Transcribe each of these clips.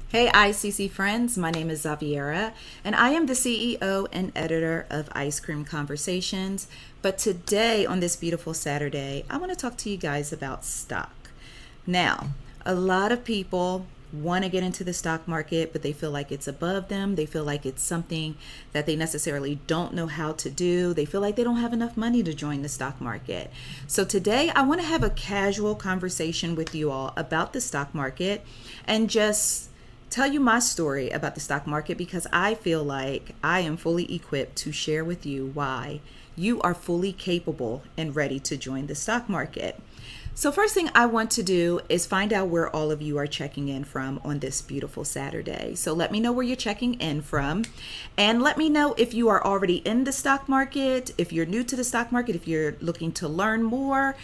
Hey ICC Friends, my name is Xaviera, and I am the CEO and editor of Ice Cream Conversations. But today, on this beautiful Saturday, I want to talk to you guys about stock. Now, a lot of people want to get into the stock market, but they feel like it's above them. They feel like it's something that they necessarily don't know how to do. They feel like they don't have enough money to join the stock market. So today, I want to have a casual conversation with you all about the stock market and just tell you my story about the stock market, because I feel like I am fully equipped to share with you why you are fully capable and ready to join the stock market. So first thing I want to do is find out where all of you are checking in from on this beautiful Saturday. So let me know where you're checking in from, and let me know if you are already in the stock market, if you're new to the stock market, if you're looking to learn more.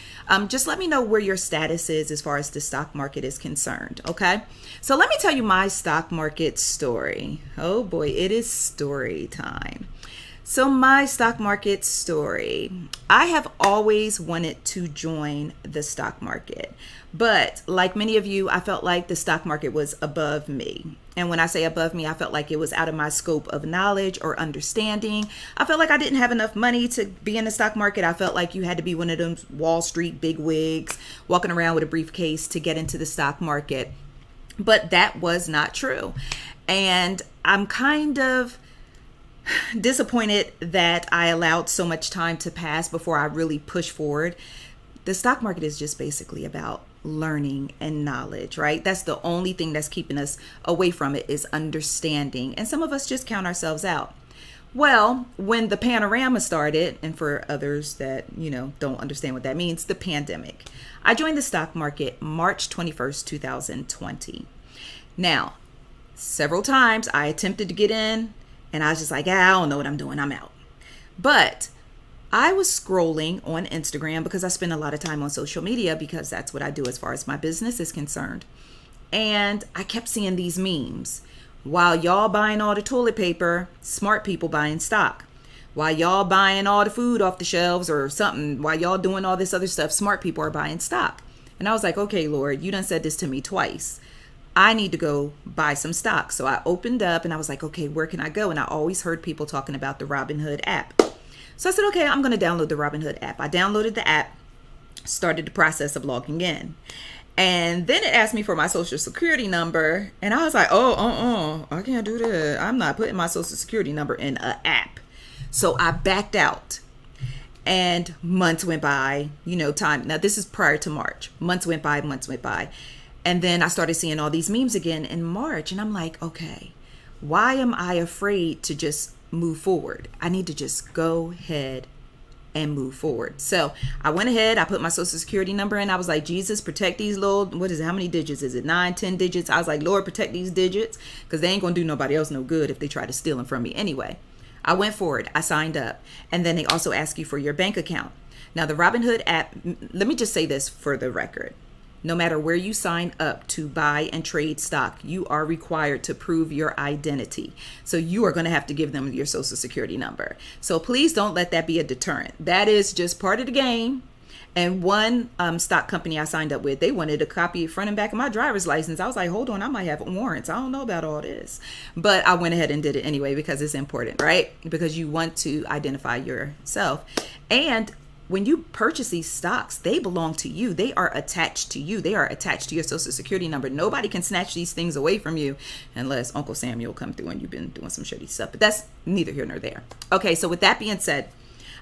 Just let me know where your status is as far as the stock market is concerned, okay? So let me tell you my stock market story. Oh boy, it is story time. So my stock market story, I have always wanted to join the stock market, but like many of you, I felt like the stock market was above me. And when I say above me, I felt like it was out of my scope of knowledge or understanding. I felt like I didn't have enough money to be in the stock market. I felt like you had to be one of them Wall Street bigwigs walking around with a briefcase to get into the stock market. But that was not true. And I'm kind of disappointed that I allowed so much time to pass before I really pushed forward. The stock market is just basically about learning and knowledge, right? That's the only thing that's keeping us away from it, is understanding. And some of us just count ourselves out. Well, when the panorama started, and for others that, don't understand what that means, the pandemic, I joined the stock market March 21st, 2020. Now, several times I attempted to get in, and I was just like, I don't know what I'm doing, I'm out. But I was scrolling on Instagram because I spend a lot of time on social media, because that's what I do as far as my business is concerned. And I kept seeing these memes. While y'all buying all the toilet paper, smart people buying stock. While y'all buying all the food off the shelves or something, while y'all doing all this other stuff, smart people are buying stock. And I was like, okay, Lord, you done said this to me twice. I need to go buy some stock. So I opened up and I was like, okay, where can I go? And I always heard people talking about the Robinhood app. So I said, okay, I'm going to download the Robinhood app. I downloaded the app, started the process of logging in. And then it asked me for my social security number. And I was like, I can't do that. I'm not putting my social security number in an app. So I backed out. And months went by, time. Now this is prior to March. Months went by. And then I started seeing all these memes again in March. And I'm like, okay, why am I afraid to just move forward? I need to just go ahead and move forward. So I went ahead, I put my social security number in. I was like, Jesus, protect these little, what is it? How many digits is it? 9, 10 digits. I was like, Lord, protect these digits, because they ain't going to do nobody else no good if they try to steal them from me. Anyway, I went forward. I signed up. And then they also ask you for your bank account. Now the Robinhood app, let me just say this for the record. No matter where you sign up to buy and trade stock, you are required to prove your identity. So you are going to have to give them your social security number. So please don't let that be a deterrent. That is just part of the game. And one stock company I signed up with, they wanted a copy front and back of my driver's license. I was like, hold on, I might have warrants. I don't know about all this. But I went ahead and did it anyway, because it's important, right? Because you want to identify yourself. And when you purchase these stocks, they belong to you. They are attached to you. They are attached to your social security number. Nobody can snatch these things away from you unless Uncle Samuel come through and you've been doing some shady stuff. But that's neither here nor there. Okay, so with that being said,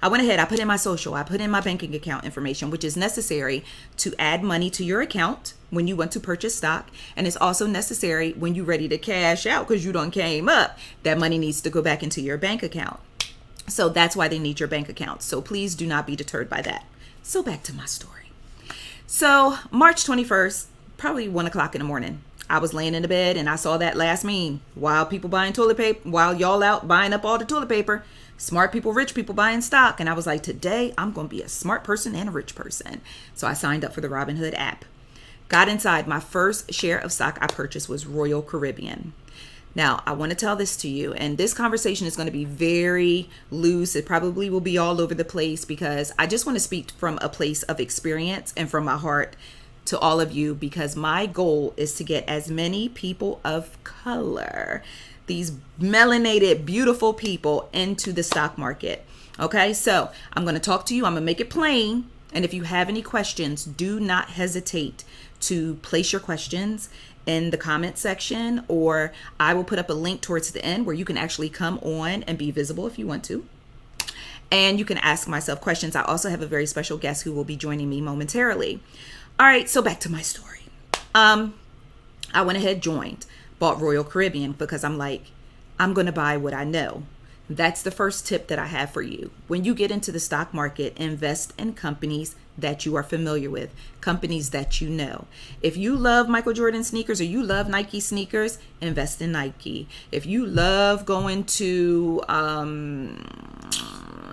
I went ahead, I put in my social, I put in my banking account information, which is necessary to add money to your account when you want to purchase stock. And it's also necessary when you're ready to cash out, because you done came up. That money needs to go back into your bank account. So that's why they need your bank account. So please do not be deterred by that. So back to my story. So March 21st, probably 1 o'clock in the morning, I was laying in the bed and I saw that last meme. While people buying toilet paper, while y'all out buying up all the toilet paper, smart people, rich people buying stock. And I was like, today I'm going to be a smart person and a rich person. So I signed up for the Robinhood app. Got inside. My first share of stock I purchased was Royal Caribbean. Now, I want to tell this to you, and this conversation is going to be very loose. It probably will be all over the place, because I just want to speak from a place of experience and from my heart to all of you because my goal is to get as many people of color, these melanated, beautiful people, into the stock market. Okay, so I'm going to talk to you. I'm going to make it plain. And if you have any questions, do not hesitate to place your questions in the comment section, or I will put up a link towards the end where you can actually come on and be visible if you want to. And you can ask myself questions. I also have a very special guest who will be joining me momentarily. All right, so back to my story. I went ahead, bought Royal Caribbean because I'm like, I'm going to buy what I know. That's the first tip that I have for you. When you get into the stock market, invest in companies that you are familiar with, companies that you know. If you love Michael Jordan sneakers or you love Nike sneakers, invest in Nike. If you love going to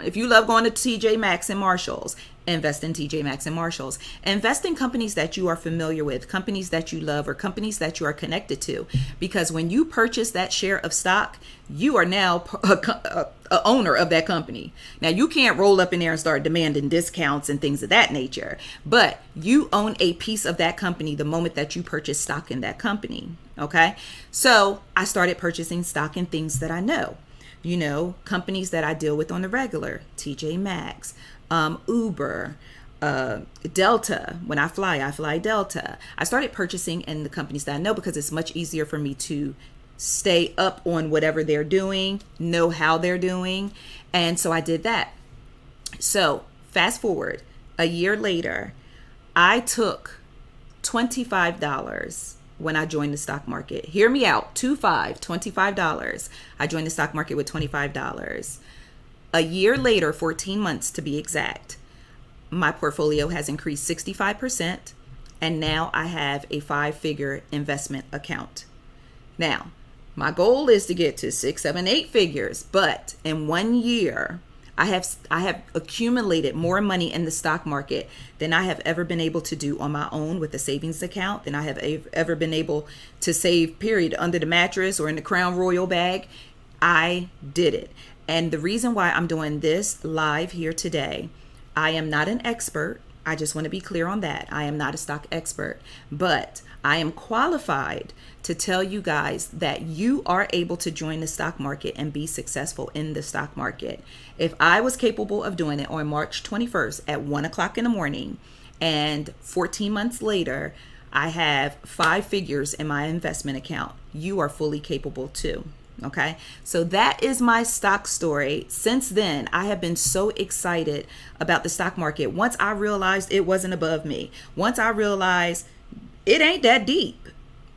TJ Maxx and Marshalls, invest in TJ Maxx and Marshalls. Invest in companies that you are familiar with, companies that you love, or companies that you are connected to. Because when you purchase that share of stock, you are now a owner of that company. Now, you can't roll up in there and start demanding discounts and things of that nature, but you own a piece of that company the moment that you purchase stock in that company. Okay, so I started purchasing stock in things that I know. You know, companies that I deal with on the regular, TJ Maxx, Uber, Delta. When I fly Delta. I started purchasing in the companies that I know because it's much easier for me to stay up on whatever they're doing, know how they're doing. And so I did that. So fast forward a year later, I took $25 when I joined the stock market. Hear me out. $25. I joined the stock market with $25. A year later, 14 months to be exact, my portfolio has increased 65%, and now I have a 5-figure investment account. Now, my goal is to get to 6, 7, 8 figures, but in 1 year, I have accumulated more money in the stock market than I have ever been able to do on my own with a savings account, than I have ever been able to save, period, under the mattress or in the Crown Royal bag. I did it. And the reason why I'm doing this live here today, I am not an expert. I just want to be clear on that. I am not a stock expert, but I am qualified to tell you guys that you are able to join the stock market and be successful in the stock market. If I was capable of doing it on March 21st at 1 o'clock in the morning, and 14 months later, I have 5 figures in my investment account, you are fully capable too. Okay, so that is my stock story. Since then, I have been so excited about the stock market. Once I realized it wasn't above me, once I realized it ain't that deep.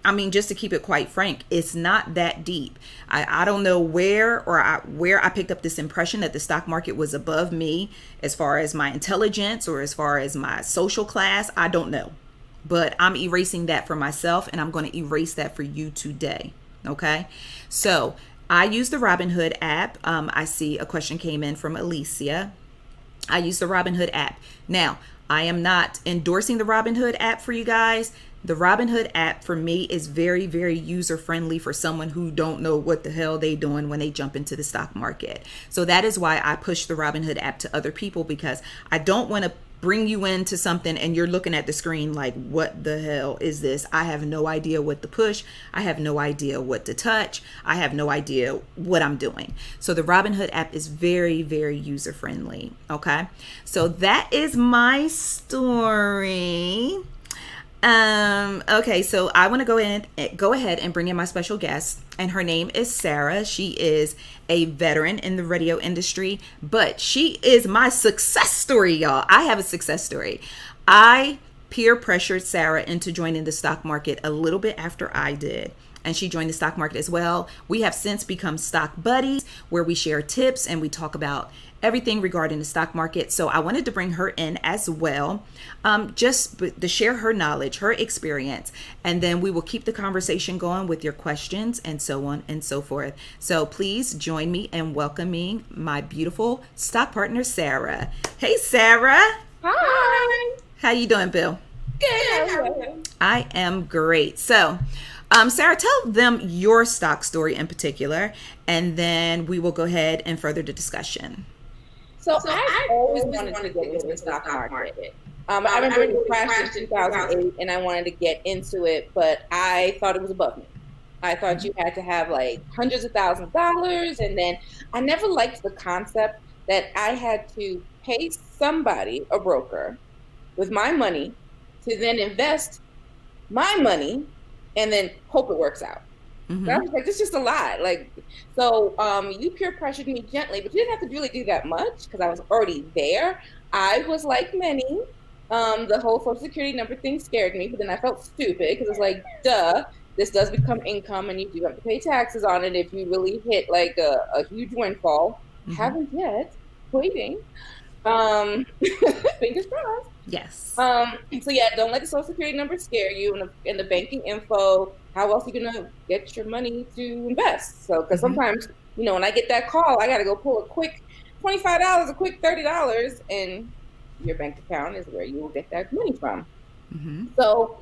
I mean, just to keep it quite frank, it's not that deep. I don't know where I picked up this impression that the stock market was above me as far as my intelligence or as far as my social class. I don't know, but I'm erasing that for myself, and I'm going to erase that for you today. Okay, so I use the Robinhood app. I see a question came in from Alicia. I use the Robinhood app. Now, I am not endorsing the Robinhood app for you guys. The Robinhood app for me is very, very user friendly for someone who don't know what the hell they doing when they jump into the stock market. So that is why I push the Robinhood app to other people, because I don't want to bring you into something and you're looking at the screen like, what the hell is this? I have no idea what to push. I have no idea what to touch. I have no idea what I'm doing. So the Robinhood app is very, very user friendly. Okay. So that is my story. Okay, so I want to go ahead and bring in my special guest, and her name is Sarah. She is a veteran in the radio industry, but she is my success story, y'all. I have a success story. I peer pressured Sarah into joining the stock market a little bit after I did, and she joined the stock market as well. We have since become stock buddies, where we share tips and we talk about everything regarding the stock market. So I wanted to bring her in as well, just to share her knowledge, her experience, and then we will keep the conversation going with your questions and so on and so forth. So please join me in welcoming my beautiful stock partner, Sarah. Hey, Sarah. Hi. How you doing, Bill? Good. I am great. So Sarah, tell them your stock story in particular, and then we will go ahead and further the discussion. So I've always wanted to get into the stock market. I remember it crashed in 2008 and I wanted to get into it, but I thought it was above me. I thought you had to have like hundreds of thousands of dollars. And then I never liked the concept that I had to pay somebody, a broker, with my money to then invest my money and then hope it works out. Mm-hmm. I was like, this is just a lot. Like, so you peer pressured me gently, but you didn't have to really do that much because I was already there. I was like many. The whole Social Security number thing scared me, but then I felt stupid because it was like, duh, this does become income and you do have to pay taxes on it if you really hit like a huge windfall. Mm-hmm. Haven't yet, waiting. Fingers crossed. Yes. So yeah, don't let the Social Security number scare you and the banking info. How else are you gonna get your money to invest? So because sometimes, you know, when I get that call, I gotta go pull a quick $25, a quick $30, and your bank account is where you will get that money from. Mm-hmm. So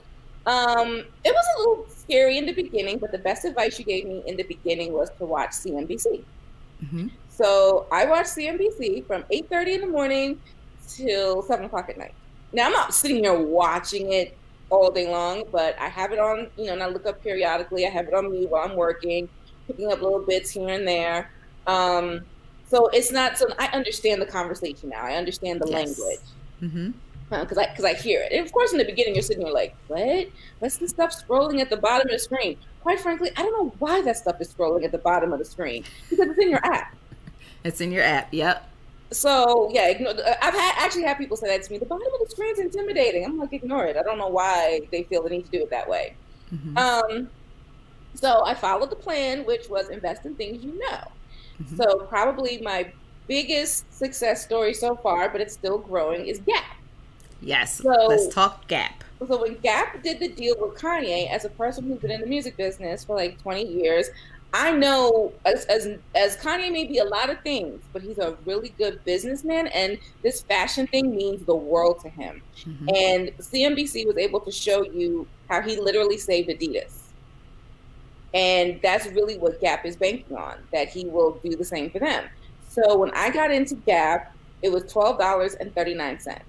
it was a little scary in the beginning, but the best advice you gave me in the beginning was to watch CNBC. Mm-hmm. So I watched CNBC from 8:30 in the morning till 7 o'clock at night. Now I'm not sitting here watching it all day long, but I have it on, you know, and I look up periodically. I have it on mute while I'm working, picking up little bits here and there. So it's not, so I understand the conversation now. I understand the language. Mm-hmm. Because I hear it. And of course, in the beginning, you're sitting there like, what? What's the stuff scrolling at the bottom of the screen? Quite frankly, I don't know why that stuff is scrolling at the bottom of the screen because it's in your app. It's in your app. Yep. So yeah, I've actually had people say that to me. The bottom of the screen's intimidating. I'm like, ignore it. I don't know why they feel the need to do it that way. Mm-hmm. So I followed the plan, which was invest in things you know. Mm-hmm. So probably my biggest success story so far, but it's still growing, is Gap. Yes. So, let's talk Gap. So when Gap did the deal with Kanye, as a person who's been in the music business for like 20 years, I know as Kanye may be a lot of things, but he's a really good businessman, and this fashion thing means the world to him. Mm-hmm. And CNBC was able to show you how he literally saved Adidas. And that's really what Gap is banking on, that he will do the same for them. So when I got into Gap, it was $12.39.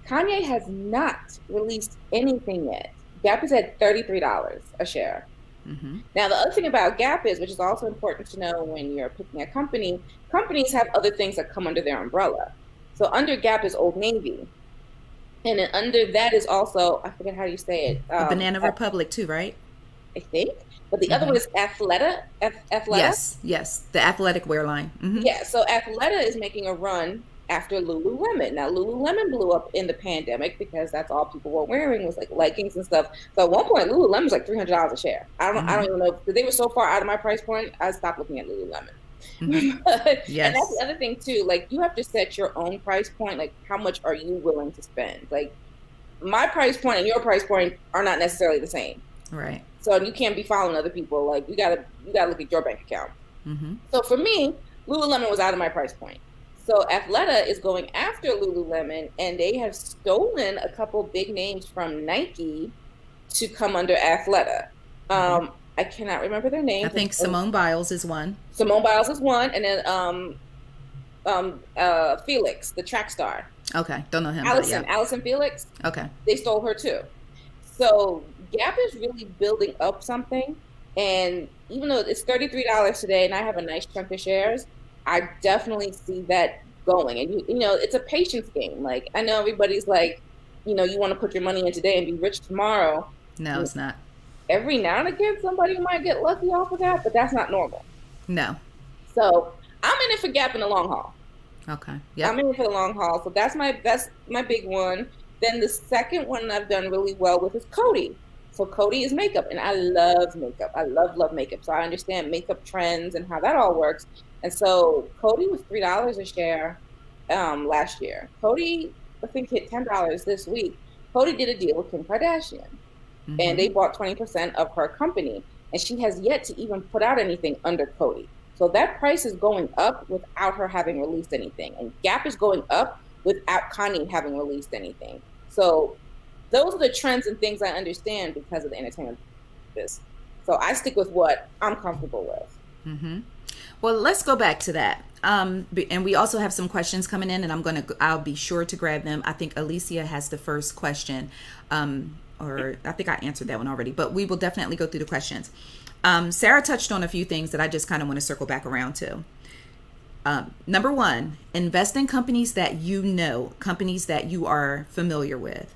Kanye has not released anything yet. Gap is at $33 a share. Mm-hmm. Now, the other thing about Gap is, which is also important to know when you're picking a company, companies have other things that come under their umbrella. So under Gap is Old Navy. And then under that is also, I forget how you say it. Banana Republic too, right? I think. But the other one is Athleta. Athleta? Yes. The athletic wear line. Mm-hmm. Yeah, so Athleta is making a run after Lululemon. Now, Lululemon blew up in the pandemic because that's all people were wearing was like leggings and stuff. So at one point, Lululemon was like $300 a share. I don't even know, because they were so far out of my price point, I stopped looking at Lululemon. Mm-hmm. Yes. And that's the other thing too. Like, you have to set your own price point. Like, how much are you willing to spend? Like, my price point and your price point are not necessarily the same. Right. So you can't be following other people. Like, you gotta look at your bank account. Mm-hmm. So for me, Lululemon was out of my price point. So Athleta is going after Lululemon, and they have stolen a couple big names from Nike to come under Athleta. I cannot remember their names. I think Simone Biles is one. Simone Biles is one, and then Felix, the track star. Okay, don't know him. Allison Felix. Okay. They stole her too. So Gap is really building up something, and even though it's $33 today, and I have a nice chunk of shares, I definitely see that going. And you know, it's a patience game. Like, I know everybody's like, you know, you want to put your money in today and be rich tomorrow. No, it's not. Every now and again, somebody might get lucky off of that, but that's not normal. No. So I'm in it for Gap in the long haul. Okay. Yeah. I'm in it for the long haul. So that's my big one. Then the second one I've done really well with is Coty. So Coty is makeup, and I love makeup. I love makeup. So I understand makeup trends and how that all works. And so Coty was $3 a share last year. Coty, I think, hit $10 this week. Coty did a deal with Kim Kardashian, and they bought 20% of her company. And she has yet to even put out anything under Coty. So that price is going up without her having released anything. And Gap is going up without Kanye having released anything. So those are the trends and things I understand because of the entertainment business. So I stick with what I'm comfortable with. Mm-hmm. Well, let's go back to that. And we also have some questions coming in, and I'll be sure to grab them. I think Alicia has the first question, or I think I answered that one already, but we will definitely go through the questions. Sarah touched on a few things that I just kind of want to circle back around to. Number one, invest in companies that you know, companies that you are familiar with.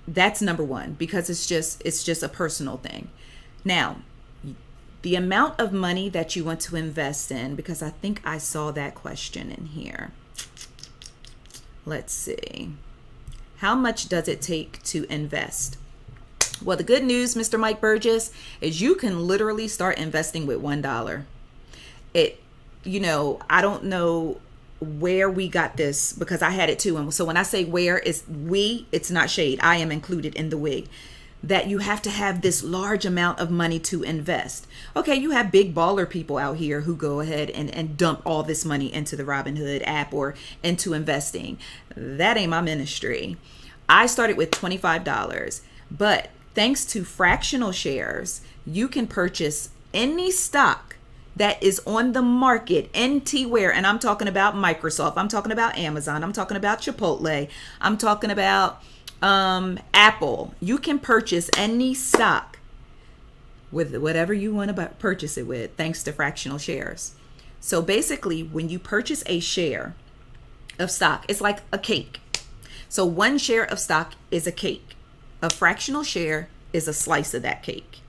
That's number one, because it's just a personal thing. Now, the amount of money that you want to invest in, because I think I saw that question in here. Let's see. How much does it take to invest? Well, the good news, Mr. Mike Burgess, is you can literally start investing with $1. I don't know where we got this, because I had it too. And so when I say where, it's not shade. I am included in the we. That you have to have this large amount of money to invest. Okay, you have big baller people out here who go ahead and dump all this money into the Robinhood app or into investing. That ain't my ministry. I started with $25, but thanks to fractional shares, you can purchase any stock that is on the market anywhere. And I'm talking about Microsoft. I'm talking about Amazon. I'm talking about Chipotle. I'm talking about Apple. You can purchase any stock with whatever you want to purchase it with, thanks to fractional shares. So basically, when you purchase a share of stock, it's like a cake. So one share of stock is a cake. A fractional share is a slice of that cake.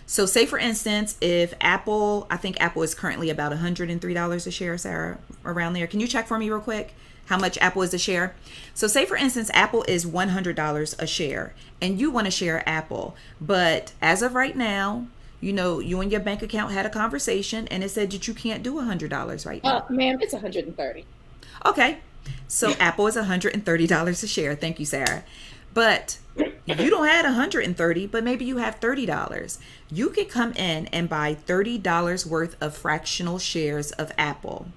So say, for instance, if Apple, I think Apple is currently about $103 a share, Sarah, around there. Can you check for me real quick how much Apple is a share? So say, for instance, Apple is $100 a share and you want to share Apple. But as of right now, you and your bank account had a conversation and it said that you can't do $100 right now. Ma'am, it's $130. Okay. So Apple is $130 a share. Thank you, Sarah. But you don't have $130, but maybe you have $30. You could come in and buy $30 worth of fractional shares of Apple.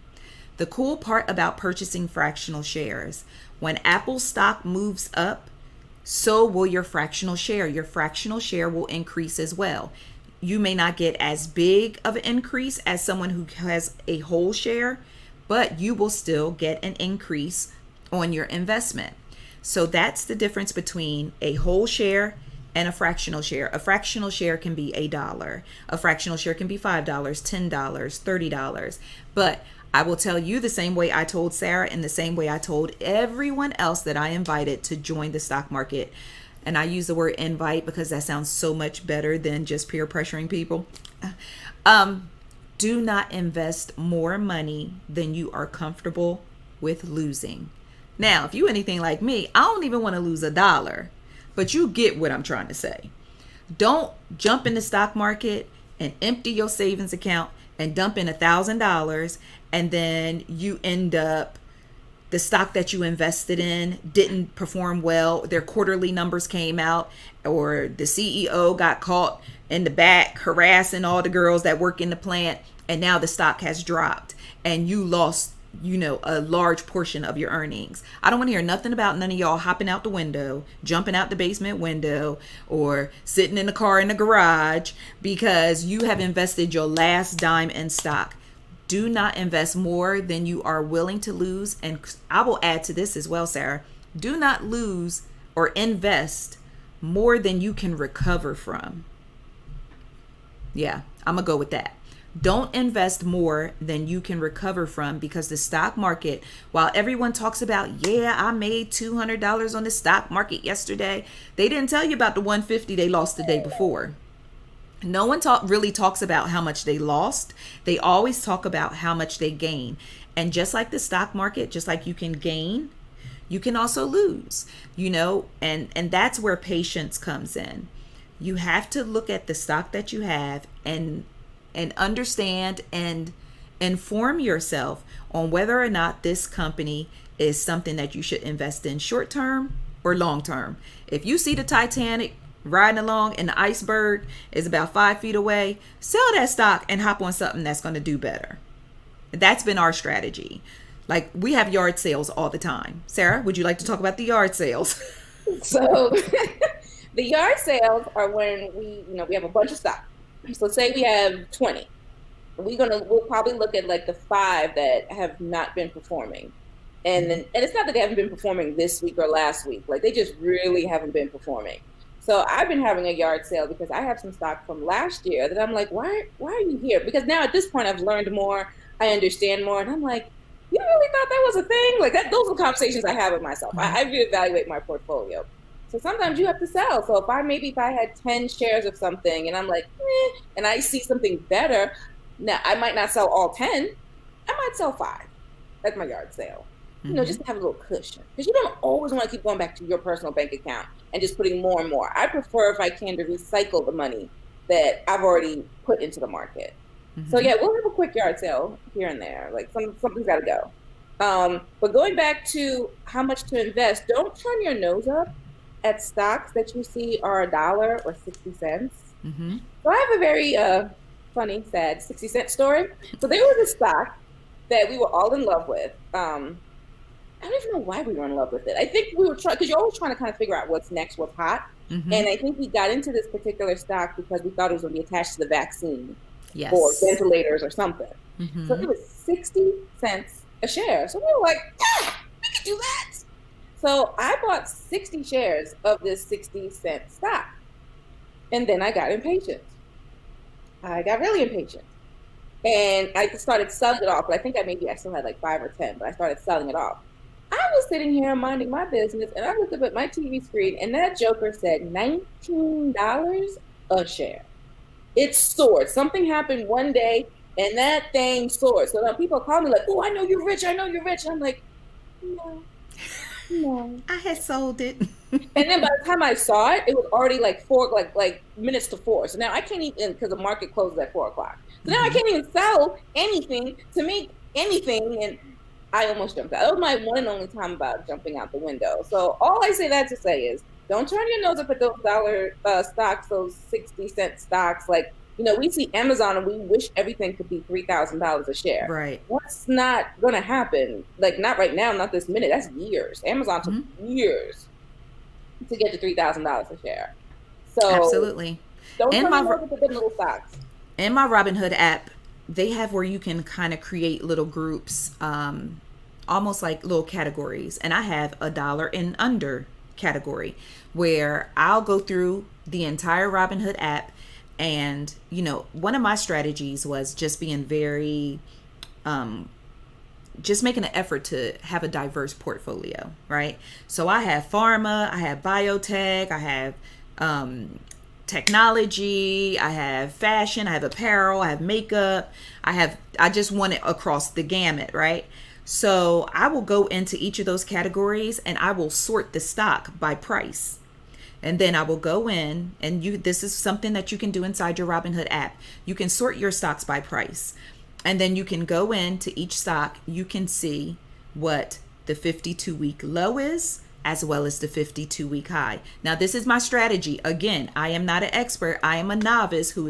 The cool part about purchasing fractional shares, when Apple stock moves up, so will your fractional share. Your fractional share will increase as well. You may not get as big of an increase as someone who has a whole share, but you will still get an increase on your investment. So that's the difference between a whole share and a fractional share. A fractional share can be $1. A fractional share can be $5, $10, $30. But I will tell you the same way I told Sarah and the same way I told everyone else that I invited to join the stock market. And I use the word invite because that sounds so much better than just peer pressuring people. Do not invest more money than you are comfortable with losing. Now, if you anything like me, I don't even want to lose $1, but you get what I'm trying to say. Don't jump in the stock market and empty your savings account and dump in $1,000 and then you end up, the stock that you invested in didn't perform well. Their quarterly numbers came out, or the CEO got caught in the back harassing all the girls that work in the plant, and now the stock has dropped and you lost a large portion of your earnings. I don't want to hear nothing about none of y'all hopping out the window, jumping out the basement window, or sitting in the car in the garage because you have invested your last dime in stock. Do not invest more than you are willing to lose. And I will add to this as well, Sarah. Do not lose or invest more than you can recover from. Yeah, I'm going to go with that. Don't invest more than you can recover from, because the stock market, while everyone talks about, I made $200 on the stock market yesterday, they didn't tell you about the $150 they lost the day before. No one really talks about how much they lost. They always talk about how much they gain. And just like the stock market, just like you can gain, you can also lose, and that's where patience comes in. You have to look at the stock that you have and understand and inform yourself on whether or not this company is something that you should invest in short term or long term. If you see the Titanic riding along and the iceberg is about 5 feet away, sell that stock and hop on something that's going to do better. That's been our strategy. Like, we have yard sales all the time. Sarah, would you like to talk about the yard sales? So the yard sales are when we have a bunch of stock. So say we have 20. we'll probably look at like the 5 that have not been performing. And then, and it's not that they haven't been performing this week or last week. Like they just really haven't been performing. So I've been having a yard sale because I have some stock from last year that I'm like, why are you here? Because now at this point I've learned more, I understand more, and I'm like, you really thought that was a thing? Like that, those are conversations I have with myself. I reevaluate my portfolio. So sometimes you have to sell. So if I had 10 shares of something and I'm like, and I see something better, now I might not sell all 10. I might sell 5 at my yard sale. You know, just to have a little cushion. Because you don't always want to keep going back to your personal bank account and just putting more and more. I prefer, if I can, to recycle the money that I've already put into the market. So yeah, we'll have a quick yard sale here and there. Like something's got to go. But going back to how much to invest, don't turn your nose up at stocks that you see are $1 or 60 cents. So I have a very funny, sad 60-cent story. So there was a stock that we were all in love with. I don't even know why we were in love with it. I think we were trying, because you're always trying to kind of figure out what's next, what's hot. And I think we got into this particular stock because we thought it was going to be attached to the vaccine or ventilators or something. So it was 60 cents a share. So we were like, we could do that. So I bought 60 shares of this 60-cent stock. And then I got impatient. I got really impatient. And I started selling it off. But I think I still had like 5 or 10, but I started selling it off. I was sitting here minding my business, and I looked up at my TV screen, and that joker said $19 a share. It soared. Something happened one day, and that thing soared. So now people call me like, oh, I know you're rich. I know you're rich. And I'm like, no. I had sold it. And then by the time I saw it, it was already like 4, like minutes to 4. So now I can't even, because the market closes at 4 o'clock. So now I can't even sell anything to make anything, and I almost jumped out. That was my one and only time about jumping out the window. So all I say that to say is, don't turn your nose up at those dollar stocks, those 60-cent stocks. Like, you know, we see Amazon and we wish everything could be $3,000 a share. Right. What's not going to happen? Like, not right now, not this minute. That's years. Amazon took years to get to $3,000 a share. So absolutely. Don't turn your nose up at the little stocks. In my Robinhood app, they have where you can kind of create little groups, almost like little categories. And I have $1 and under category where I'll go through the entire Robinhood app. And, you know, one of my strategies was just being very, just making an effort to have a diverse portfolio, right? So I have pharma, I have biotech, I have technology, I have fashion, I have apparel, I have makeup, I just want it across the gamut, right? So I will go into each of those categories and I will sort the stock by price. And then I will go in, and this is something that you can do inside your Robinhood app. You can sort your stocks by price. And then you can go into each stock. You can see what the 52-week low is, as well as the 52-week high. Now, this is my strategy. Again, I am not an expert. I am a novice who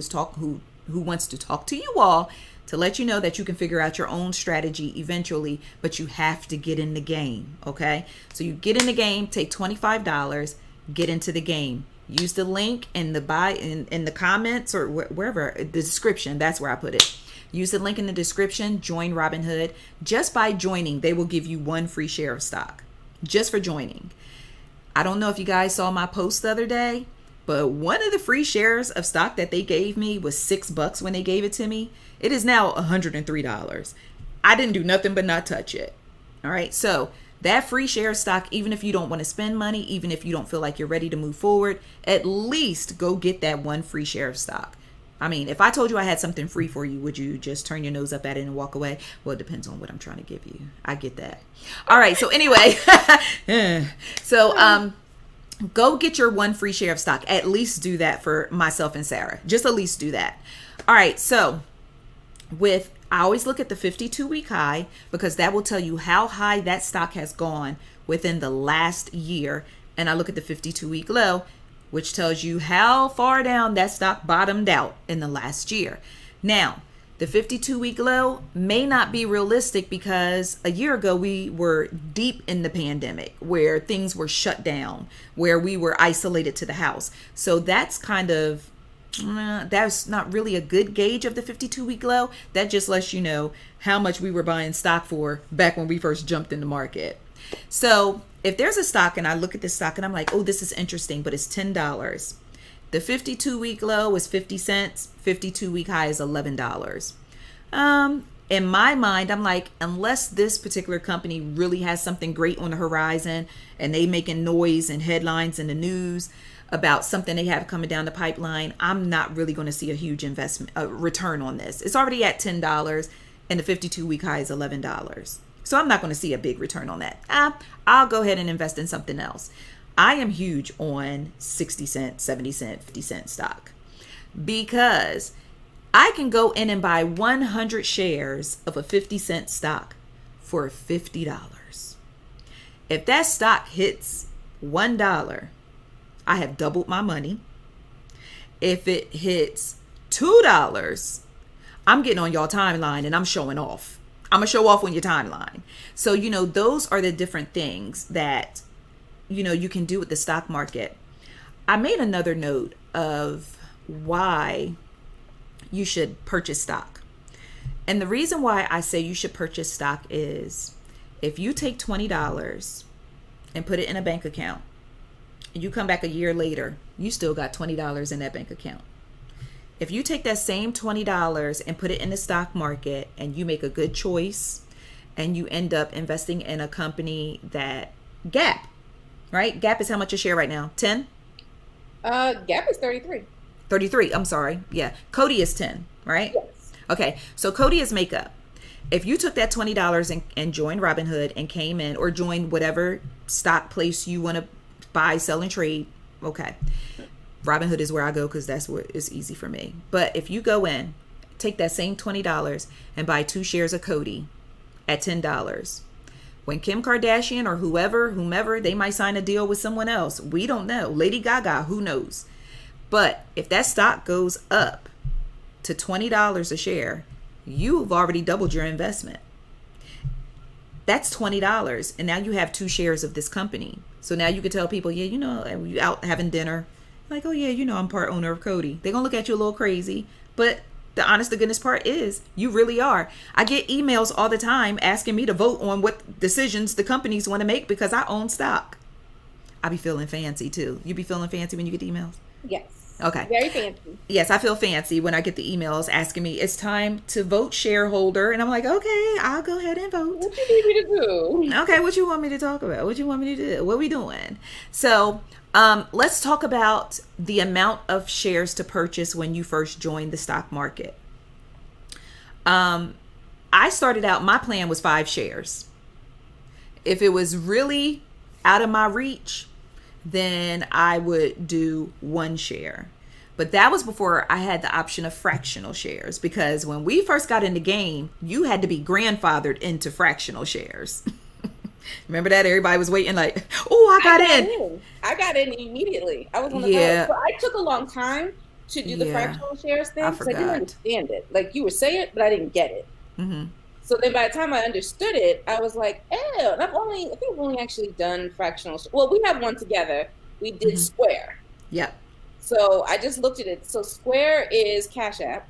wants to talk to you all to let you know that you can figure out your own strategy eventually, but you have to get in the game, okay? So you get in the game, take $25, get into the game. Use the link in the comments or wherever, the description. That's where I put it. Use the link in the description. Join Robinhood. Just by joining, they will give you 1 free share of stock. Just for joining. I don't know if you guys saw my post the other day, but one of the free shares of stock that they gave me was $6 when they gave it to me. It is now $103. I didn't do nothing but not touch it. All right. So that free share of stock, even if you don't want to spend money, even if you don't feel like you're ready to move forward, at least go get that 1 free share of stock. I mean, if I told you I had something free for you, would you just turn your nose up at it and walk away? Well, it depends on what I'm trying to give you. I get that. All right. So anyway, go get your 1 free share of stock. At least do that for myself and Sarah. Just at least do that. All right. So I always look at the 52-week high because that will tell you how high that stock has gone within the last year. And I look at the 52-week low, which tells you how far down that stock bottomed out in the last year. Now, the 52-week low may not be realistic because a year ago we were deep in the pandemic where things were shut down, where we were isolated to the house. So that's kind of That's not really a good gauge of the 52-week low. That just lets you know how much we were buying stock for back when we first jumped in the market. So if there's a stock and I look at this stock and I'm like, oh, this is interesting, but it's $10. The 52-week low is 50 cents. 52-week high is $11. In my mind, I'm like, unless this particular company really has something great on the horizon and they making noise and headlines in the news about something they have coming down the pipeline, I'm not really going to see a huge investment return on this. It's already at $10 and the 52-week high is $11. So I'm not going to see a big return on that. I'll go ahead and invest in something else. I am huge on 60 cent, 70 cent, 50 cent stock because I can go in and buy 100 shares of a 50 cent stock for $50. If that stock hits $1, I have doubled my money. If it hits $2, I'm getting on your timeline and I'm showing off. I'm going to show off on your timeline. So, those are the different things that, you can do with the stock market. I made another note of why you should purchase stock. And the reason why I say you should purchase stock is if you take $20 and put it in a bank account, and you come back a year later, you still got $20 in that bank account. If you take that same $20 and put it in the stock market and you make a good choice and you end up investing in a company that Gap, right? Gap is how much a share right now? 10? Gap is 33. 33, I'm sorry. Yeah. Cody is 10, right? Yes. Okay. So Cody is makeup. If you took that $20 and joined Robinhood and came in or joined whatever stock place you want to buy, sell, and trade, okay. Robinhood is where I go because that's what is easy for me. But if you go in, take that same $20 and buy 2 shares of Cody at $10. When Kim Kardashian or whomever, they might sign a deal with someone else. We don't know. Lady Gaga, who knows? But if that stock goes up to $20 a share, you've already doubled your investment. That's $20. And now you have 2 shares of this company. So now you can tell people, yeah, you out having dinner. Like, oh yeah, I'm part owner of Cody. They're going to look at you a little crazy. But the honest to goodness part is you really are. I get emails all the time asking me to vote on what decisions the companies want to make because I own stock. I be feeling fancy too. You be feeling fancy when you get the emails? Yes. Okay. Very fancy. Yes, I feel fancy when I get the emails asking me it's time to vote shareholder. And I'm like, okay, I'll go ahead and vote. What do you need me to do? Okay, what you want me to talk about? What you want me to do? What we doing? So let's talk about the amount of shares to purchase when you first joined the stock market. I started out, my plan was 5 shares. If it was really out of my reach, then I would do 1 share. But that was before I had the option of fractional shares, because when we first got in the game, you had to be grandfathered into fractional shares. Remember that? Everybody was waiting like, oh, I got in. I got in immediately. I was on the phone. So I took a long time to do the fractional shares thing because I didn't understand it. Like, you would say it, but I didn't get it. Mm-hmm. So then by the time I understood it, I was like, oh, and I think we've only actually done fractional. Well, we have one together. We did Square. Yep. So I just looked at it. So Square is Cash App,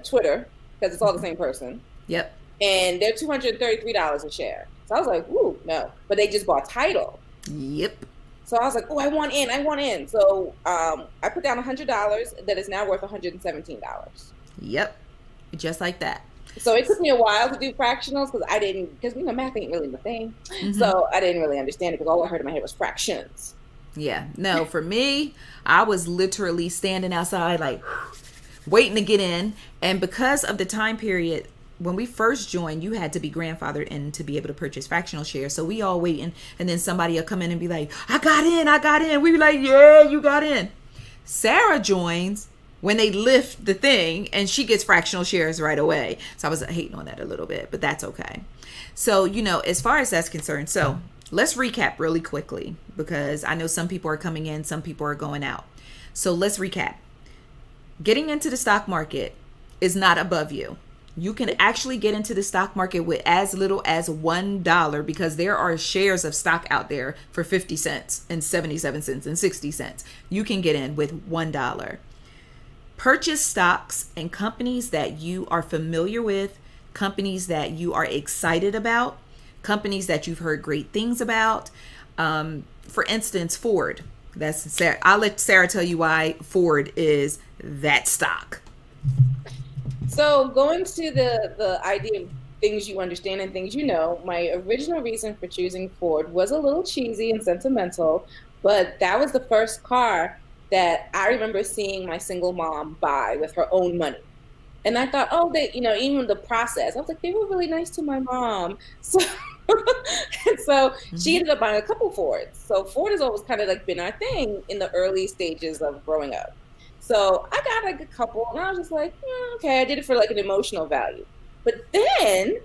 Twitter, because it's all the same person. Yep. And they're $233 a share. So I was like, ooh, no. But they just bought Tidal. Yep. So I was like, oh, I want in. So I put down $100 that is now worth $117. Yep. Just like that. So it took me a while to do fractionals because math ain't really my thing. Mm-hmm. So I didn't really understand it because all I heard in my head was fractions. Yeah. No, for me, I was literally standing outside like waiting to get in. And because of the time period, when we first joined, you had to be grandfathered in to be able to purchase fractional shares. So we all waiting. And then somebody will come in and be like, I got in. We be like, yeah, you got in. Sarah joins when they lift the thing and she gets fractional shares right away. So I was hating on that a little bit, but that's okay. So, as far as that's concerned, so let's recap really quickly because I know some people are coming in, some people are going out. So let's recap. Getting into the stock market is not above you. You can actually get into the stock market with as little as $1 because there are shares of stock out there for 50 cents and 77 cents and 60 cents. You can get in with $1. Purchase stocks in companies that you are familiar with, companies that you are excited about, companies that you've heard great things about. For instance, Ford. That's Sarah. I'll let Sarah tell you why Ford is that stock. So going to the idea of things you understand and things you know, my original reason for choosing Ford was a little cheesy and sentimental, but that was the first car that I remember seeing my single mom buy with her own money. And I thought, oh, they, even the process, I was like, they were really nice to my mom. So, and so she ended up buying a couple Fords. So Ford has always kind of like been our thing in the early stages of growing up. So I got like a couple, and I was just like, okay, I did it for like an emotional value. But then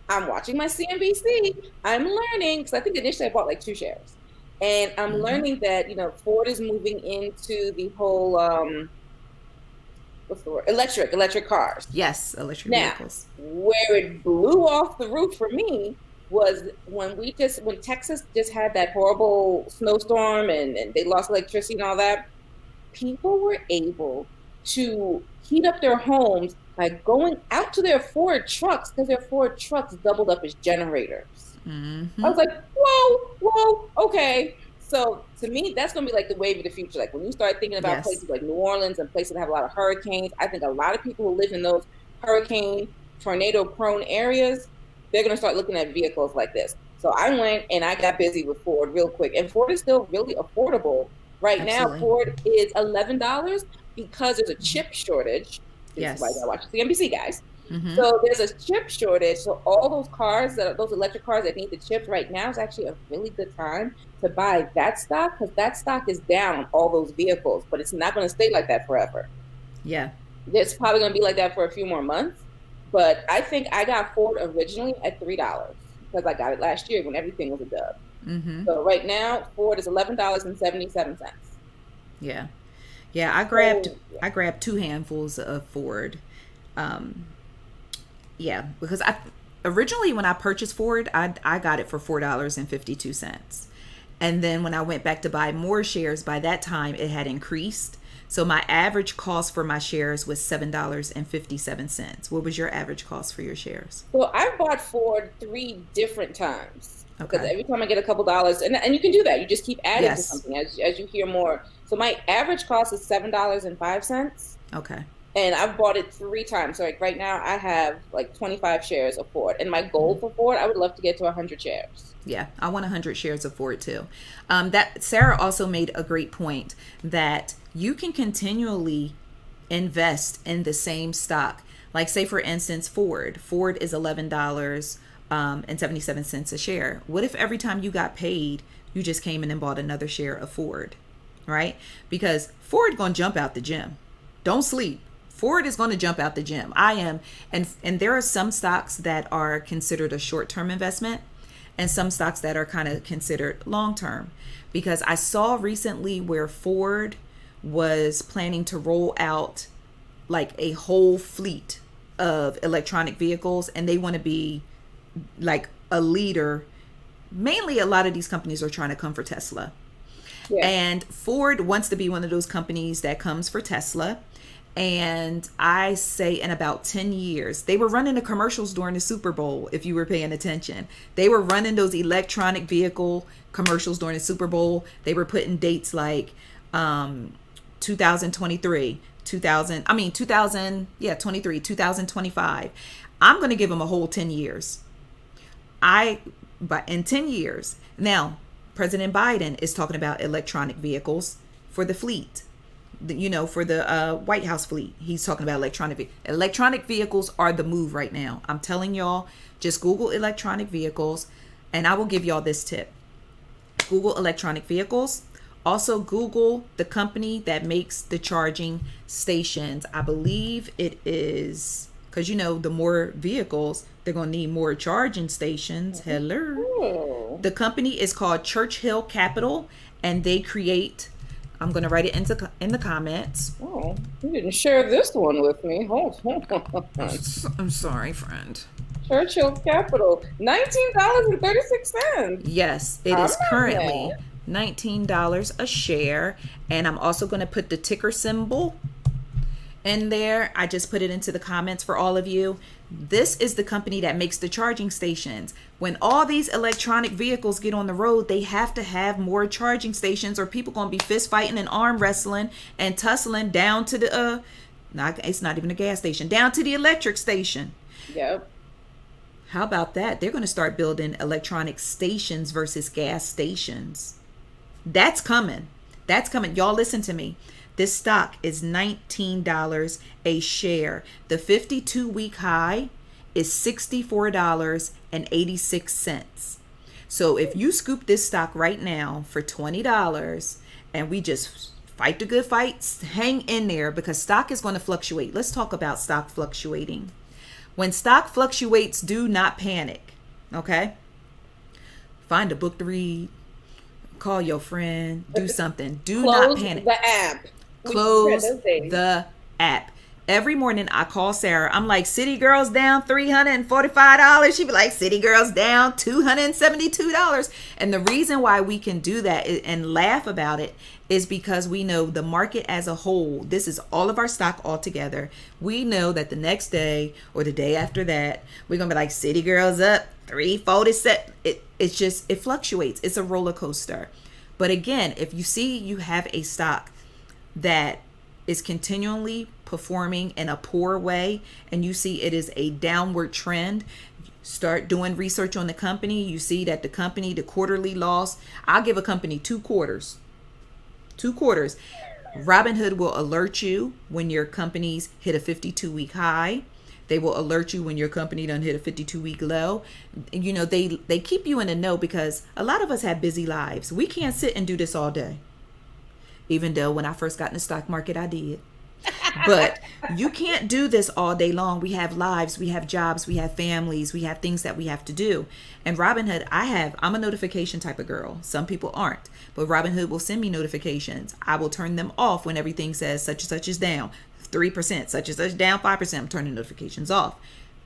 I'm watching my CNBC. I'm learning, because I think initially I bought like 2 shares. And I'm learning that, Ford is moving into the whole, what's the word? Electric cars. Yes, electric Now, vehicles. where it blew off the roof for me was when Texas just had that horrible snowstorm and they lost electricity and all that. People were able to heat up their homes by going out to their Ford trucks, because their Ford trucks doubled up as generators. I was like, whoa, okay. So to me, that's going to be like the wave of the future. Like when you start thinking about places like New Orleans and places that have a lot of hurricanes, I think a lot of people who live in those hurricane, tornado prone areas, they're going to start looking at vehicles like this. So I went and I got busy with Ford real quick. And Ford is still really affordable. Right now, Ford is $11 because there's a chip shortage. Yes. That's why I gotta watch the NBC, guys. So there's a chip shortage. So all those cars, those electric cars that need the chips right now is actually a really good time to buy that stock, because that stock is down on all those vehicles, but it's not going to stay like that forever. Yeah. It's probably going to be like that for a few more months. But I think I got Ford originally at $3 because I got it last year when everything was a dub. So right now, Ford is $11.77. Yeah. I grabbed 2 handfuls of Ford. Because originally when I purchased Ford, I got it for $4.52. And then when I went back to buy more shares, by that time it had increased. So my average cost for my shares was $7.57. What was your average cost for your shares? Well, I've bought Ford 3 different times. Because every time I get a couple dollars, and you can do that. You just keep adding to something as you hear more. So my average cost is $7.05. Okay. And I've bought it 3 times. So like right now I have like 25 shares of Ford. And my goal for Ford, I would love to get to 100 shares. Yeah, I want 100 shares of Ford too. That Sarah also made a great point that you can continually invest in the same stock. Like say for instance, Ford is $11 and 77 cents a share. What if every time you got paid, you just came in and bought another share of Ford, right? Because Ford going to jump out the gym. Don't sleep. Ford is going to jump out the gym. I am. And there are some stocks that are considered a short-term investment and some stocks that are kind of considered long-term, because I saw recently where Ford was planning to roll out like a whole fleet of electronic vehicles, and they want to be like a leader. Mainly a lot of these companies are trying to come for Tesla. And Ford wants to be one of those companies that comes for Tesla. And I say in about 10 years, they were running the commercials during the Super Bowl. If you were paying attention, they were running those electronic vehicle commercials during the Super Bowl. They were putting dates like 2023, 2025. I'm going to give them a whole 10 years. But in 10 years, now President Biden is talking about electronic vehicles for the fleet, for the White House fleet. He's talking about electronic vehicles are the move right now. I'm telling y'all, just Google electronic vehicles, and I will give y'all this tip. Google electronic vehicles. Also Google the company that makes the charging stations. I believe it is, because the more vehicles, they're going to need more charging stations. Hello. The company is called Churchill Capital, and they create, I'm going to write it in the comments. Oh, you didn't share this one with me. Hold on. I'm sorry, friend. Churchill Capital, $19.36. Yes, it is currently $19 a share. And I'm also going to put the ticker symbol in there. I just put it into the comments for all of you. This is the company that makes the charging stations. When all these electronic vehicles get on the road, they have to have more charging stations, or people going to be fist fighting and arm wrestling and tussling down to the it's not even a gas station, down to the electric station. Yep. How about that? They're going to start building electronic stations versus gas stations. That's coming. That's coming. Y'all listen to me. This stock is $19 a share. The 52-week high is $64.86. So if you scoop this stock right now for $20 and we just fight the good fights, hang in there, because stock is going to fluctuate. Let's talk about stock fluctuating. When stock fluctuates, do not panic, okay? Find a book to read, call your friend, do something. Do not panic. Close the app. Close the app. Every morning I call Sarah. I'm like, City Girls down $345. She'd be like, City Girls down $272. And the reason why we can do that and laugh about it is because we know the market as a whole. This is all of our stock all together. We know that the next day or the day after that, we're going to be like, City Girls up 347. It fluctuates. It's a roller coaster. But again, if you see you have a stock that is continually performing in a poor way and you see it is a downward trend, start doing research on the company. You see that the company, the quarterly loss, I'll give a company 2 quarters. Robinhood will alert you when your companies hit a 52-week high. They will alert you when your company done hit a 52-week low. You know, they keep you in the know because a lot of us have busy lives. We can't sit and do this all day. Even though when I first got in the stock market, I did. But you can't do this all day long. We have lives, we have jobs, we have families, we have things that we have to do. And Robinhood, I'm a notification type of girl. Some people aren't. But Robinhood will send me notifications. I will turn them off when everything says such and such is down 3%, such and such down 5%. I'm turning notifications off.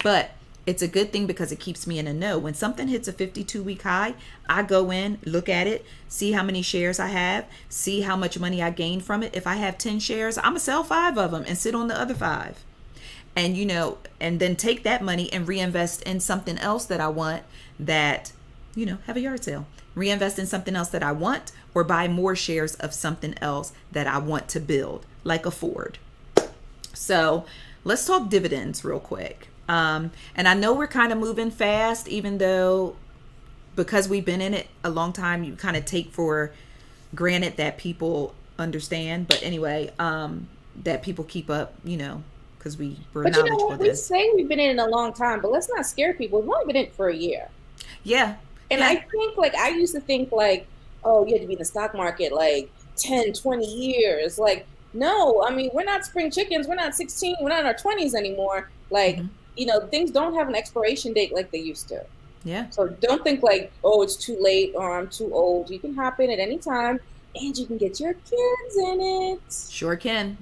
But it's a good thing because it keeps me in a know. When something hits a 52-week high, I go in, look at it, see how many shares I have, see how much money I gain from it. If I have 10 shares, I'm going to sell 5 of them and sit on the other 5. And, and then take that money and reinvest in something else that I want that, have a yard sale. Reinvest in something else that I want, or buy more shares of something else that I want to build, like a Ford. So let's talk dividends real quick. And I know we're kind of moving fast, even though because we've been in it a long time, you kind of take for granted that people understand. But anyway, that people keep up, because we're knowledgeable. But we say we've been in it a long time, but let's not scare people. We've only been in it for a year. Yeah. And I think I used to think oh, you had to be in the stock market 10, 20 years. No, I mean, we're not spring chickens. We're not 16. We're not in our 20s anymore. Things don't have an expiration date like they used to. Yeah. So don't think oh, it's too late or I'm too old. You can hop in at any time and you can get your kids in it. Sure can.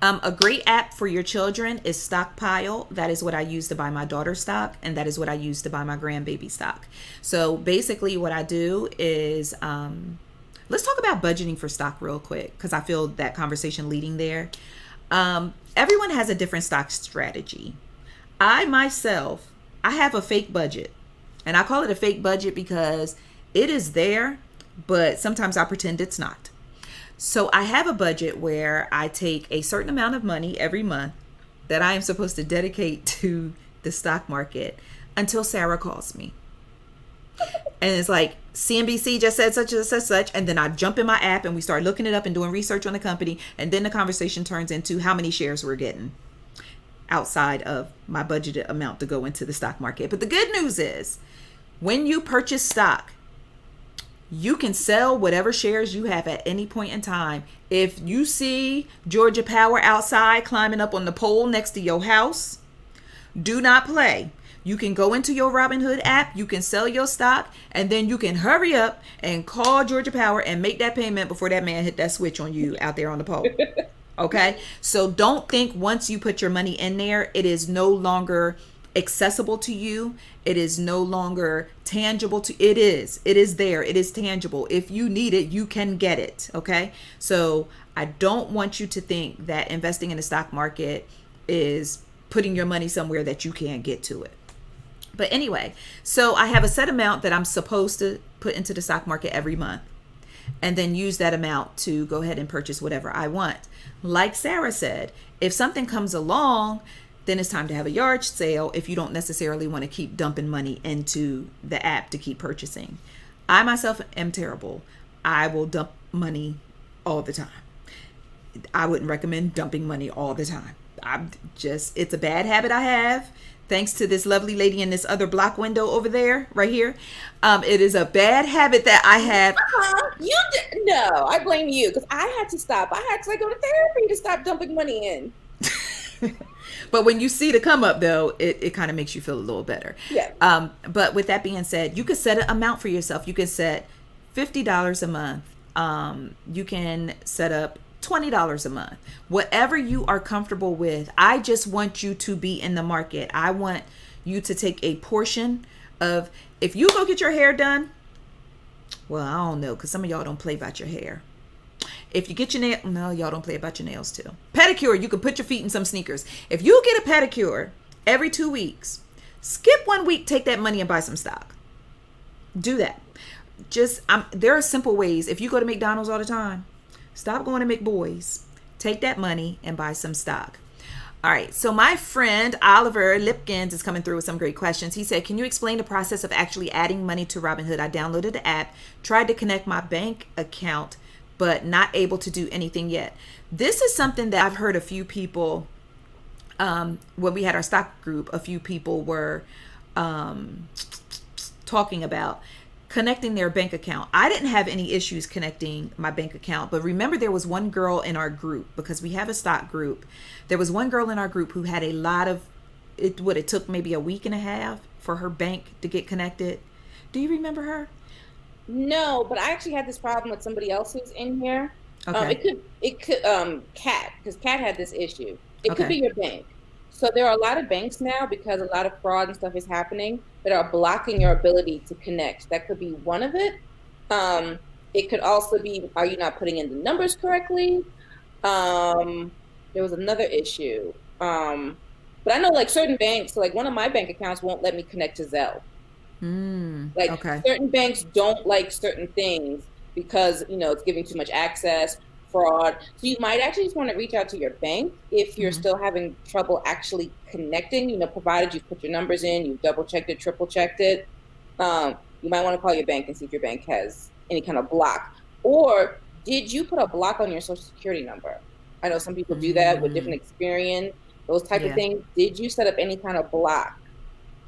A great app for your children is Stockpile. That is what I use to buy my daughter's stock, and that is what I use to buy my grandbaby stock. So basically what I do is, let's talk about budgeting for stock real quick, because I feel that conversation leading there. Everyone has a different stock strategy. I have a fake budget, and I call it a fake budget because it is there, but sometimes I pretend it's not. So I have a budget where I take a certain amount of money every month that I am supposed to dedicate to the stock market until Sarah calls me. And it's like, CNBC just said such and such, and then I jump in my app and we start looking it up and doing research on the company, and then the conversation turns into how many shares we're getting outside of my budgeted amount to go into the stock market. But the good news is, when you purchase stock, you can sell whatever shares you have at any point in time. If you see Georgia Power outside climbing up on the pole next to your house, do not play. You can go into your Robinhood app, you can sell your stock, and then you can hurry up and call Georgia Power and make that payment before that man hit that switch on you out there on the pole. Okay? So don't think once you put your money in there, it is no longer accessible to you. It is no longer tangible to it is there. It is tangible. If you need it, you can get it. Okay? So I don't want you to think that investing in the stock market is putting your money somewhere that you can't get to it. But anyway, so I have a set amount that I'm supposed to put into the stock market every month, and then use that amount to go ahead and purchase whatever I want. Like Sarah said, if something comes along, then it's time to have a yard sale if you don't necessarily want to keep dumping money into the app to keep purchasing. I myself am terrible. I will dump money all the time. I wouldn't recommend dumping money all the time. It's a bad habit I have. Thanks to this lovely lady in this other block window over there, right here. It is a bad habit that I have. No, I blame you, because I had to stop. I had to go to therapy to stop dumping money in. But when you see the come up, though, it kind of makes you feel a little better. Yeah. But with that being said, you could set an amount for yourself. You can set $50 a month. You can set up $20 a month. Whatever you are comfortable with. I just want you to be in the market. I want you to take a portion of, if you go get your hair done, well, I don't know, because some of y'all don't play about your hair. If you get your nail, no, y'all don't play about your nails too. Pedicure, you can put your feet in some sneakers. If you get a pedicure every 2 weeks, skip 1 week, take that money and buy some stock. Do that. There are simple ways. If you go to McDonald's all the time, stop going to McBoys. Take that money and buy some stock. All right. So my friend Oliver Lipkins is coming through with some great questions. He said, can you explain the process of actually adding money to Robinhood? I downloaded the app, tried to connect my bank account, but not able to do anything yet. This is something that I've heard a few people, when we had our stock group, a few people were talking about connecting their bank account. I didn't have any issues connecting my bank account, but remember there was one girl in our group, because we have a stock group. There was one girl in our group who had a lot of it. It took maybe a week and a half for her bank to get connected. Do you remember her? No, but I actually had this problem with somebody else who's in here. Okay. It could Kat, because Kat had this issue. It could Okay. be your bank. So there are a lot of banks now, because a lot of fraud and stuff is happening, that are blocking your ability to connect. That could be one of it. It could also be, are you not putting in the numbers correctly? There was another issue. But I know certain banks, so one of my bank accounts won't let me connect to Zelle. Okay. Certain banks don't like certain things because, it's giving too much access, fraud. So you might actually just want to reach out to your bank if you're still having trouble actually connecting, provided you've put your numbers in, you've double checked it, triple checked it. You might want to call your bank and see if your bank has any kind of block. Or did you put a block on your social security number? I know some people do that with different experience, those type of things. Did you set up any kind of block?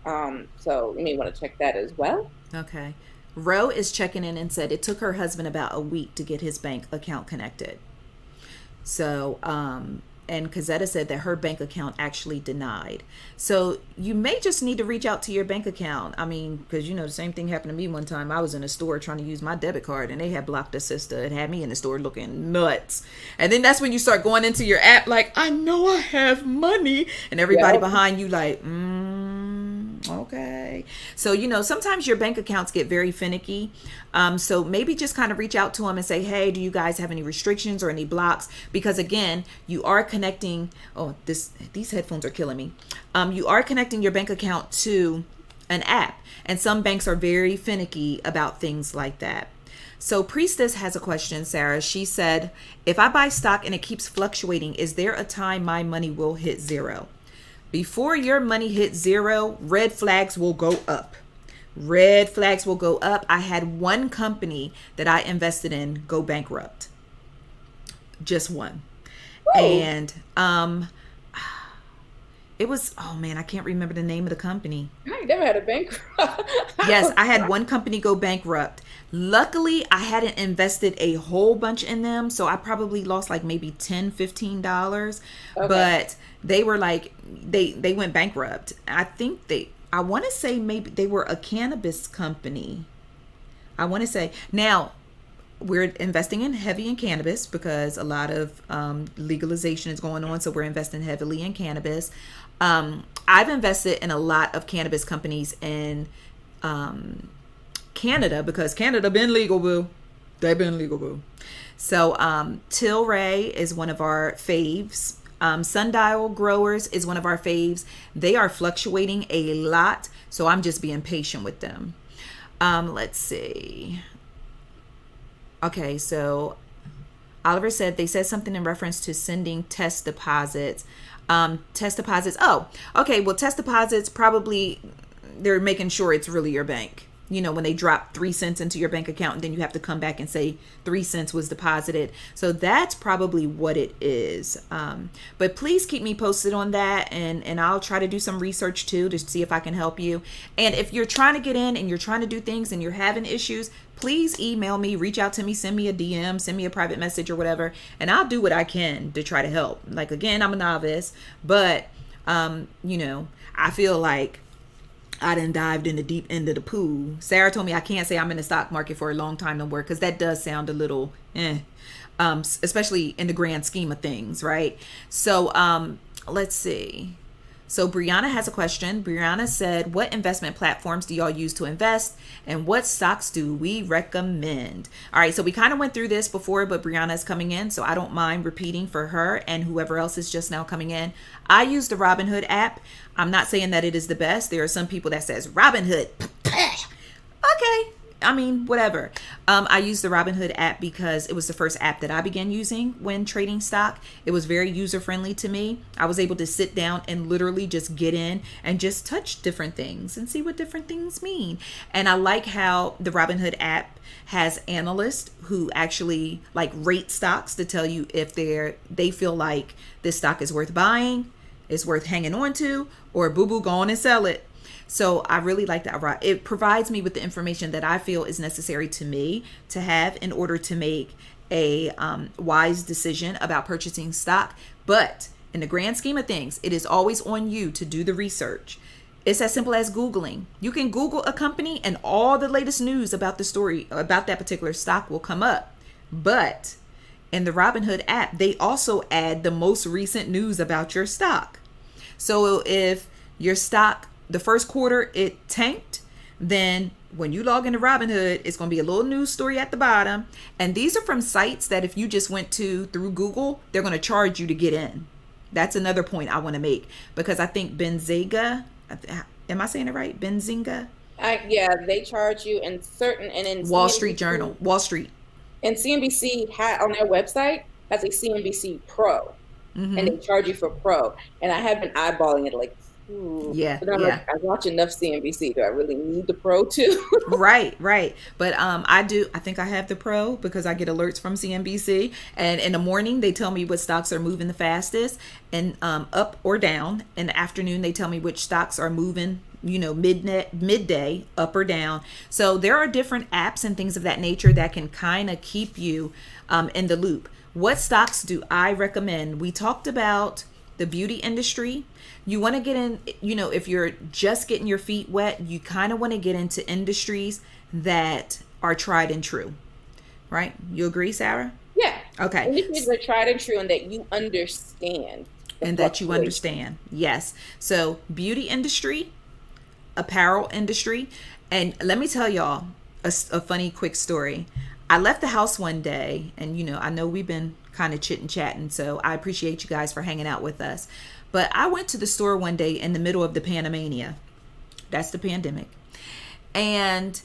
So you may want to check that as well. Okay. Ro is checking in and said it took her husband about a week to get his bank account connected. So, and Cazetta said that her bank account actually denied. So you may just need to reach out to your bank account. I mean, because the same thing happened to me one time. I was in a store trying to use my debit card and they had blocked a sister. It had me in the store looking nuts. And then that's when you start going into your app I know I have money. And everybody behind you okay. So, sometimes your bank accounts get very finicky. So maybe just kind of reach out to them and say, hey, do you guys have any restrictions or any blocks? Because again, you are connecting. Oh, these headphones are killing me. You are connecting your bank account to an app, and some banks are very finicky about things like that. So Priestess has a question, Sarah. She said, if I buy stock and it keeps fluctuating, is there a time my money will hit zero? Before your money hits zero, red flags will go up. Red flags will go up. I had one company that I invested in go bankrupt. Just one. Ooh. And it was, oh man, I can't remember the name of the company. I never had a bankrupt. Yes, I had one company go bankrupt. Luckily, I hadn't invested a whole bunch in them, so I probably lost maybe $10, $15. Okay. But they were they went bankrupt. I want to say maybe they were a cannabis company. I want to say. Now, we're investing heavy in cannabis because a lot of legalization is going on, so we're investing heavily in cannabis. I've invested in a lot of cannabis companies in Canada because Canada been legal, boo. They've been legal, boo. So Tilray is one of our faves. Sundial Growers is one of our faves. They are fluctuating a lot, so I'm just being patient with them. Let's see. Okay, so Oliver said they said something in reference to sending test deposits. Test deposits. Oh, okay. Well, test deposits, probably they're making sure it's really your bank. You know, when they drop 3 cents into your bank account and then you have to come back and say 3 cents was deposited. So that's probably what it is. But please keep me posted on that, and I'll try to do some research too to see if I can help you. And if you're trying to get in and you're trying to do things and you're having issues, please email me, reach out to me, send me a DM, send me a private message or whatever, and I'll do what I can to try to help. Like, again, I'm a novice, but you know, I feel like I done dived in the deep end of the pool. Sarah told me I can't say I'm in the stock market for a long time no more, because that does sound a little especially in the grand scheme of things, right? So let's see. So Brianna has a question. Brianna said, what investment platforms do y'all use to invest, and what stocks do we recommend? All right, so we kind of went through this before, but Brianna is coming in, so I don't mind repeating for her and whoever else is just now coming in. I use the Robinhood app. I'm not saying that it is the best. There are some people that says Robinhood. Okay. I mean, whatever. I used the Robinhood app because it was the first app that I began using when trading stock. It was very user friendly to me. I was able to sit down and literally just get in and just touch different things and see what different things mean. And I like how the Robinhood app has analysts who actually like rate stocks to tell you if they feel like this stock is worth buying, it's worth hanging on to, or boo-boo, go on and sell it. So I really like that. It provides me with the information that I feel is necessary to me to have in order to make a wise decision about purchasing stock. But in the grand scheme of things, it is always on you to do the research. It's as simple as Googling. You can Google a company and all the latest news about the story about that particular stock will come up. But in the Robinhood app, they also add the most recent news about your stock. So if your stock, the first quarter, it tanked, then when you log into Robinhood, it's going to be a little news story at the bottom. And these are from sites that if you just went to through Google, they're going to charge you to get in. That's another point I want to make, because I think Benzinga, am I saying it right? Benzinga? Yeah, they charge you in certain, and in Wall Street Journal, Wall Street. And CNBC had on their website has a CNBC Pro, and they charge you for Pro. And I have been eyeballing it like, yeah, but I'm yeah. like, I watch enough CNBC. Do I really need the Pro too? Right. But I think I have the Pro because I get alerts from CNBC, and in the morning they tell me what stocks are moving the fastest and up or down. In the afternoon they tell me which stocks are moving, you know, midday up or down. So there are different apps and things of that nature that can kind of keep you in the loop. What stocks do I recommend? We talked about the beauty industry. You want to get in, you know, if you're just getting your feet wet, you kind of want to get into industries that are tried and true, right? You agree, Sarah? Yeah. Okay. Industries are tried and true, and that you understand. And that you understand. Yes. So beauty industry, apparel industry. And let me tell y'all a funny quick story. I left the house one day, and you know, I know we've been kind of chitting chatting, so I appreciate you guys for hanging out with us. But I went to the store one day in the middle of the Panamania. That's the pandemic. And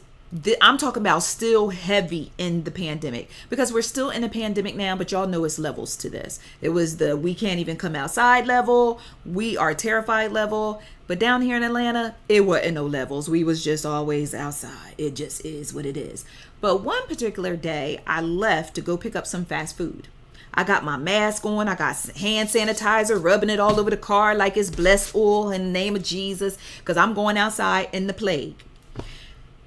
I'm talking about still heavy in the pandemic, because we're still in the pandemic now, but y'all know it's levels to this. It was the we can't even come outside level. We are terrified level. But down here in Atlanta, it wasn't no levels. We was just always outside. It just is what it is. But one particular day, I left to go pick up some fast food. I got my mask on. I got hand sanitizer, rubbing it all over the car like it's blessed oil in the name of Jesus, because I'm going outside in the plague.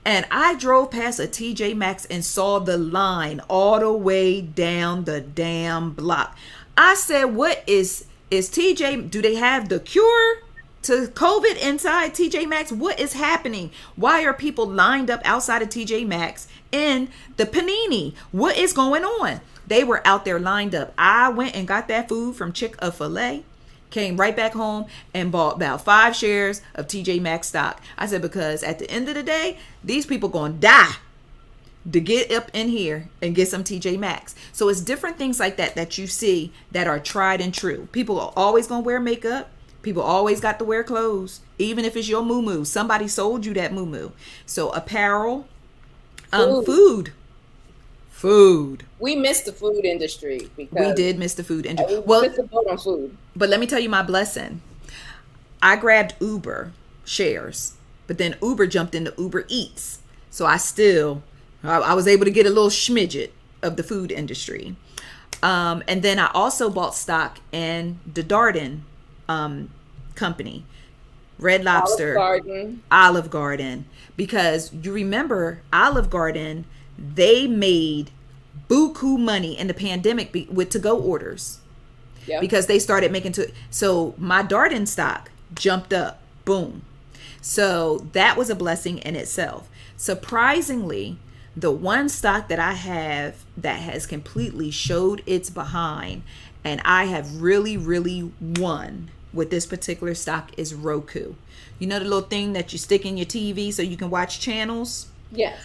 And I drove past a TJ Maxx and saw the line all the way down the damn block. I said, what is TJ? Do they have the cure to COVID inside TJ Maxx? What is happening? Why are people lined up outside of TJ Maxx in the panini? What is going on? They were out there lined up. I went and got that food from Chick-fil-A, came right back home and bought about 5 shares of TJ Maxx stock. I said, because at the end of the day, these people gonna die. to get up in here and get some TJ Maxx. So it's different things like that that you see that are tried and true. People are always going to wear makeup. People always got to wear clothes, even if it's your moo-moo. Somebody sold you that moo-moo. So apparel, food. We missed the food industry because we did miss the food industry. We missed the boat on food. But let me tell you my blessing. I grabbed Uber shares, but then Uber jumped into Uber Eats. So I was able to get a little smidget of the food industry. And then I also bought stock in the Darden company, Red Lobster, Olive Garden, because you remember Olive Garden, they made buku money in the pandemic with to-go orders. Yep. Because they started making so my Darden stock jumped up, boom. So that was a blessing in itself. Surprisingly, the one stock that I have that has completely showed its behind and I have really, really won with this particular stock is Roku. You know the little thing that you stick in your TV so you can watch channels? Yes.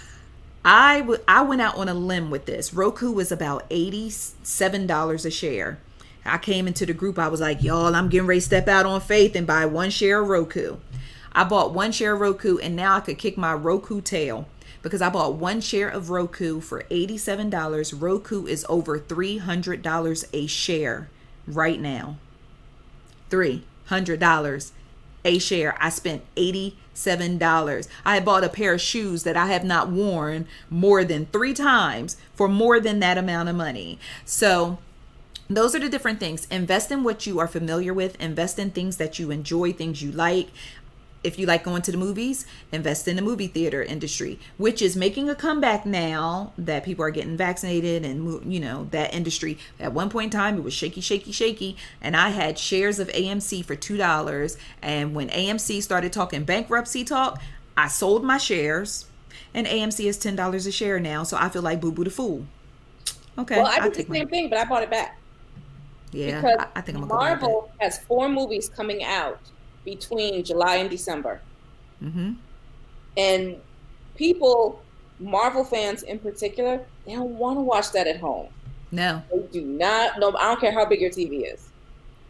I went out on a limb with this. Roku was about $87 a share. I came into the group. I was like, y'all, I'm getting ready to step out on faith and buy 1 share of Roku. I bought 1 share of Roku and now I could kick my Roku tail because I bought 1 share of Roku for $87. Roku is over $300 a share right now. $300 a share. I spent $87. I had bought a pair of shoes that I have not worn more than 3 times for more than that amount of money. So those are the different things. Invest in what you are familiar with. Invest in things that you enjoy, things you like. If you like going to the movies, invest in the movie theater industry, which is making a comeback now that people are getting vaccinated and, you know, that industry. At one point in time, it was shaky. And I had shares of AMC for $2. And when AMC started talking bankruptcy talk, I sold my shares. And AMC is $10 a share now. So I feel like Boo Boo the Fool. Okay. Well, I did the same thing, but I bought it back. Yeah, because I think I'm going to go Marvel has 4 movies coming out between July and December. Mm-hmm. And people, Marvel fans in particular, they don't want to watch that at home. No. They do not. No, I don't care how big your TV is.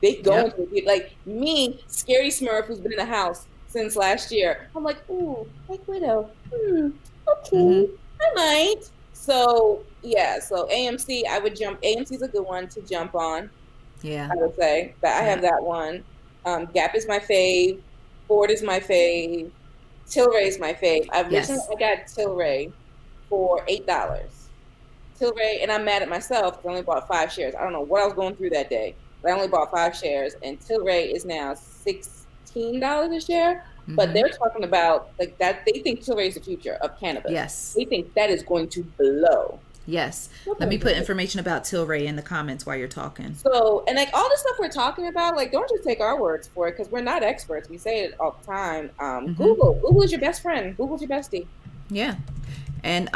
They go into it. Like me, Scary Smurf, who's been in the house since last year. I'm like, ooh, Black Widow. Okay, I might. So, yeah. So AMC, I would jump. AMC's a good one to jump on. Yeah. I would say. But I have that one. Gap is my fave. Ford is my fave. Tilray is my fave. I got Tilray for $8. Tilray, and I'm mad at myself because I only bought 5 shares. I don't know what I was going through that day, but I only bought 5 shares, and Tilray is now $16 a share. Mm-hmm. But they're talking about like that. They think Tilray is the future of cannabis. Yes, they think that is going to blow. Yes. Let me put information about Tilray in the comments while you're talking. So, and like all the stuff we're talking about, like don't just take our words for it because we're not experts. We say it all the time. Google is your best friend. Google's your bestie. Yeah. And,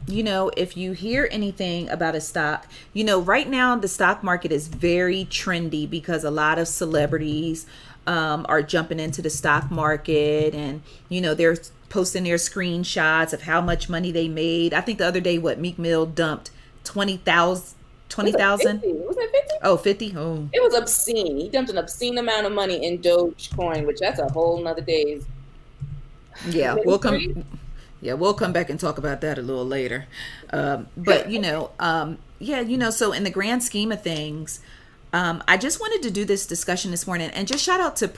you know, if you hear anything about a stock, you know, right now the stock market is very trendy because a lot of celebrities are jumping into the stock market and, you know, they're posting their screenshots of how much money they made. I think the other day, Meek Mill dumped 20,000. Wasn't it 50? Oh, 50? Oh. It was obscene. He dumped an obscene amount of money in Dogecoin, which that's a whole nother day's. Yeah, we'll come back and talk about that a little later. But, you know, so in the grand scheme of things, I just wanted to do this discussion this morning and just shout out to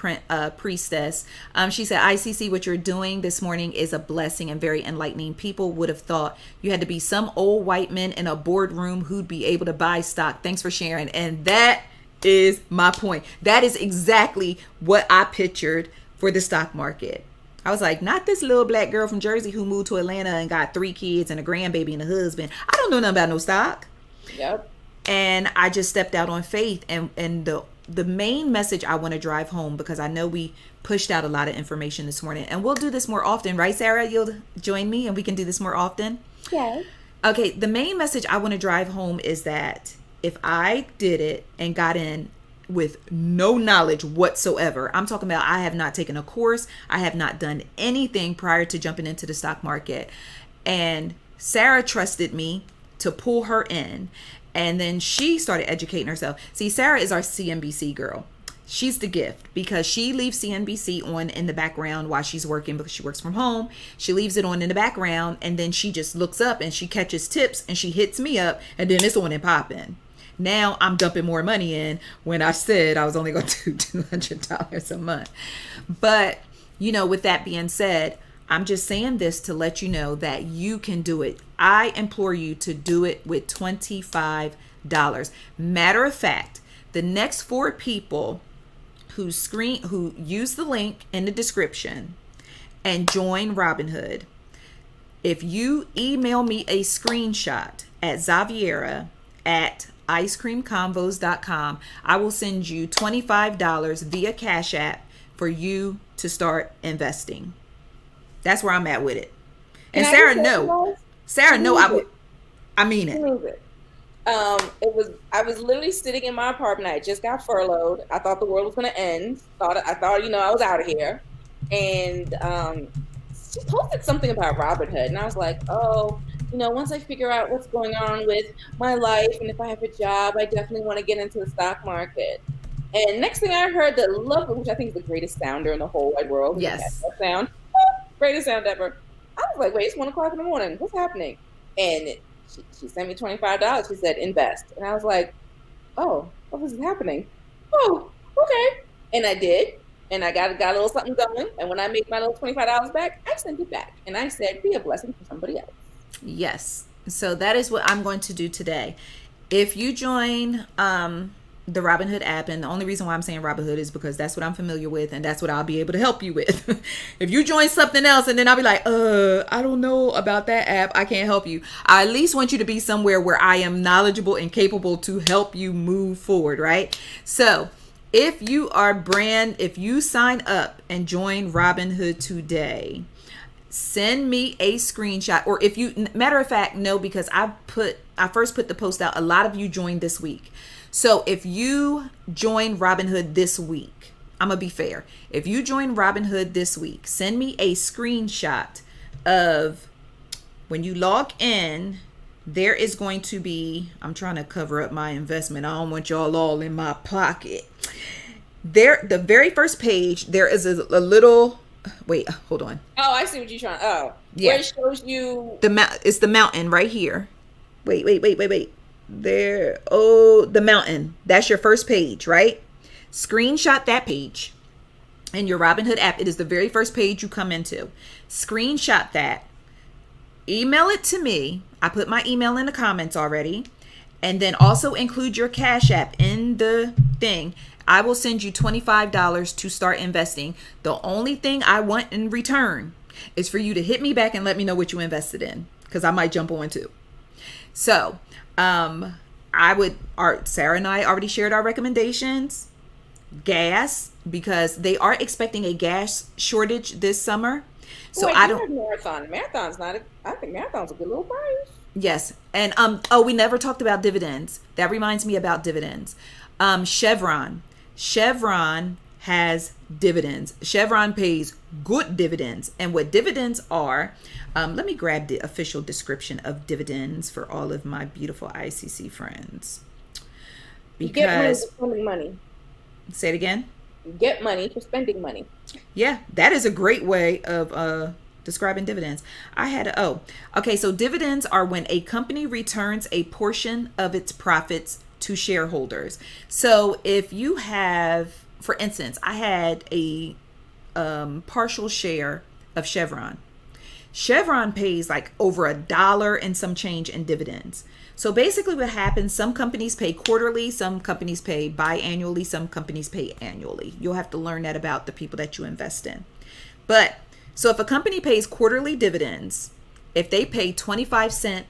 Priestess. She said, ICC, what you're doing this morning is a blessing and very enlightening. People would have thought you had to be some old white man in a boardroom who'd be able to buy stock. Thanks for sharing. And that is my point. That is exactly what I pictured for the stock market. I was like, not this little black girl from Jersey who moved to Atlanta and got 3 kids and a grandbaby and a husband. I don't know nothing about no stock. Yep. And I just stepped out on faith. And the main message I want to drive home, because I know we pushed out a lot of information this morning, and we'll do this more often, right, Sarah? You'll join me and we can do this more often? Yes. Okay, the main message I want to drive home is that if I did it and got in with no knowledge whatsoever, I'm talking about I have not taken a course, I have not done anything prior to jumping into the stock market, and Sarah trusted me to pull her in. And then she started educating herself. See, Sarah is our CNBC girl. She's the gift because she leaves CNBC on in the background while she's working because she works from home. She leaves it on in the background and then she just looks up and she catches tips and she hits me up and then it's on and popping. Now I'm dumping more money in when I said I was only going to do $200 a month. But, you know, with that being said, I'm just saying this to let you know that you can do it. I implore you to do it with $25. Matter of fact, the next 4 people who use the link in the description and join Robinhood, if you email me a screenshot at Xaviera at icecreamconvos.com, I will send you $25 via Cash App for you to start investing. That's where I'm at with it. And Sarah, I mean it. I was literally sitting in my apartment. I just got furloughed. I thought the world was going to end. I thought, you know, I was out of here. And she posted something about Robinhood. And I was like, oh, you know, once I figure out what's going on with my life and if I have a job, I definitely want to get into the stock market. And next thing I heard, the lovely, which I think is the greatest sounder in the whole wide world. Yes. That sound. Greatest sound ever. I was like, wait, it's 1 o'clock in the morning. What's happening? And she sent me $25. She said, invest. And I was like, oh, what was happening? Oh, okay. And I did. And I got a little something going. And when I made my little $25 back, I sent it back. And I said, be a blessing for somebody else. Yes. So that is what I'm going to do today. If you join the Robinhood app, and the only reason why I'm saying Robinhood is because that's what I'm familiar with and that's what I'll be able to help you with. If you join something else and then I'll be like, I don't know about that app, I can't help you. I at least want you to be somewhere where I am knowledgeable and capable to help you move forward, right? So if you sign up and join Robinhood today, send me a screenshot, or if you, matter of fact, no, because I first put the post out, a lot of you joined this week. So if you join Robinhood this week, I'm going to be fair. If you join Robinhood this week, send me a screenshot of when you log in. There is going to be, I'm trying to cover up my investment. I don't want y'all all in my pocket. There, the very first page, there is a little, wait, hold on. Oh, I see what you're trying. Oh, yeah. Where it shows you. It's the mountain right here. Wait. There, oh, the mountain. That's your first page, right? Screenshot that page in your Robinhood app. It is the very first page you come into. Screenshot that. Email it to me. I put my email in the comments already. And then also include your Cash App in the thing. I will send you $25 to start investing. The only thing I want in return is for you to hit me back and let me know what you invested in, because I might jump on too. So Sarah and I already shared our recommendations. Gas, because they are expecting a gas shortage this summer. So wait, I don't. Marathon's not. I think Marathon's a good little price. Yes, and we never talked about dividends. That reminds me about dividends. Chevron has dividends. Chevron pays good dividends, and what dividends are. Let me grab the official description of dividends for all of my beautiful ICC friends. Because you get money for spending money. Say it again. You get money for spending money. Yeah, that is a great way of describing dividends. So dividends are when a company returns a portion of its profits to shareholders. So if you have, for instance, I had a partial share of Chevron. Chevron pays like over $1 and some change in dividends. So basically what happens, some companies pay quarterly, some companies pay biannually, some companies pay annually. You'll have to learn that about the people that you invest in. But so if a company pays quarterly dividends, if they pay 25 cents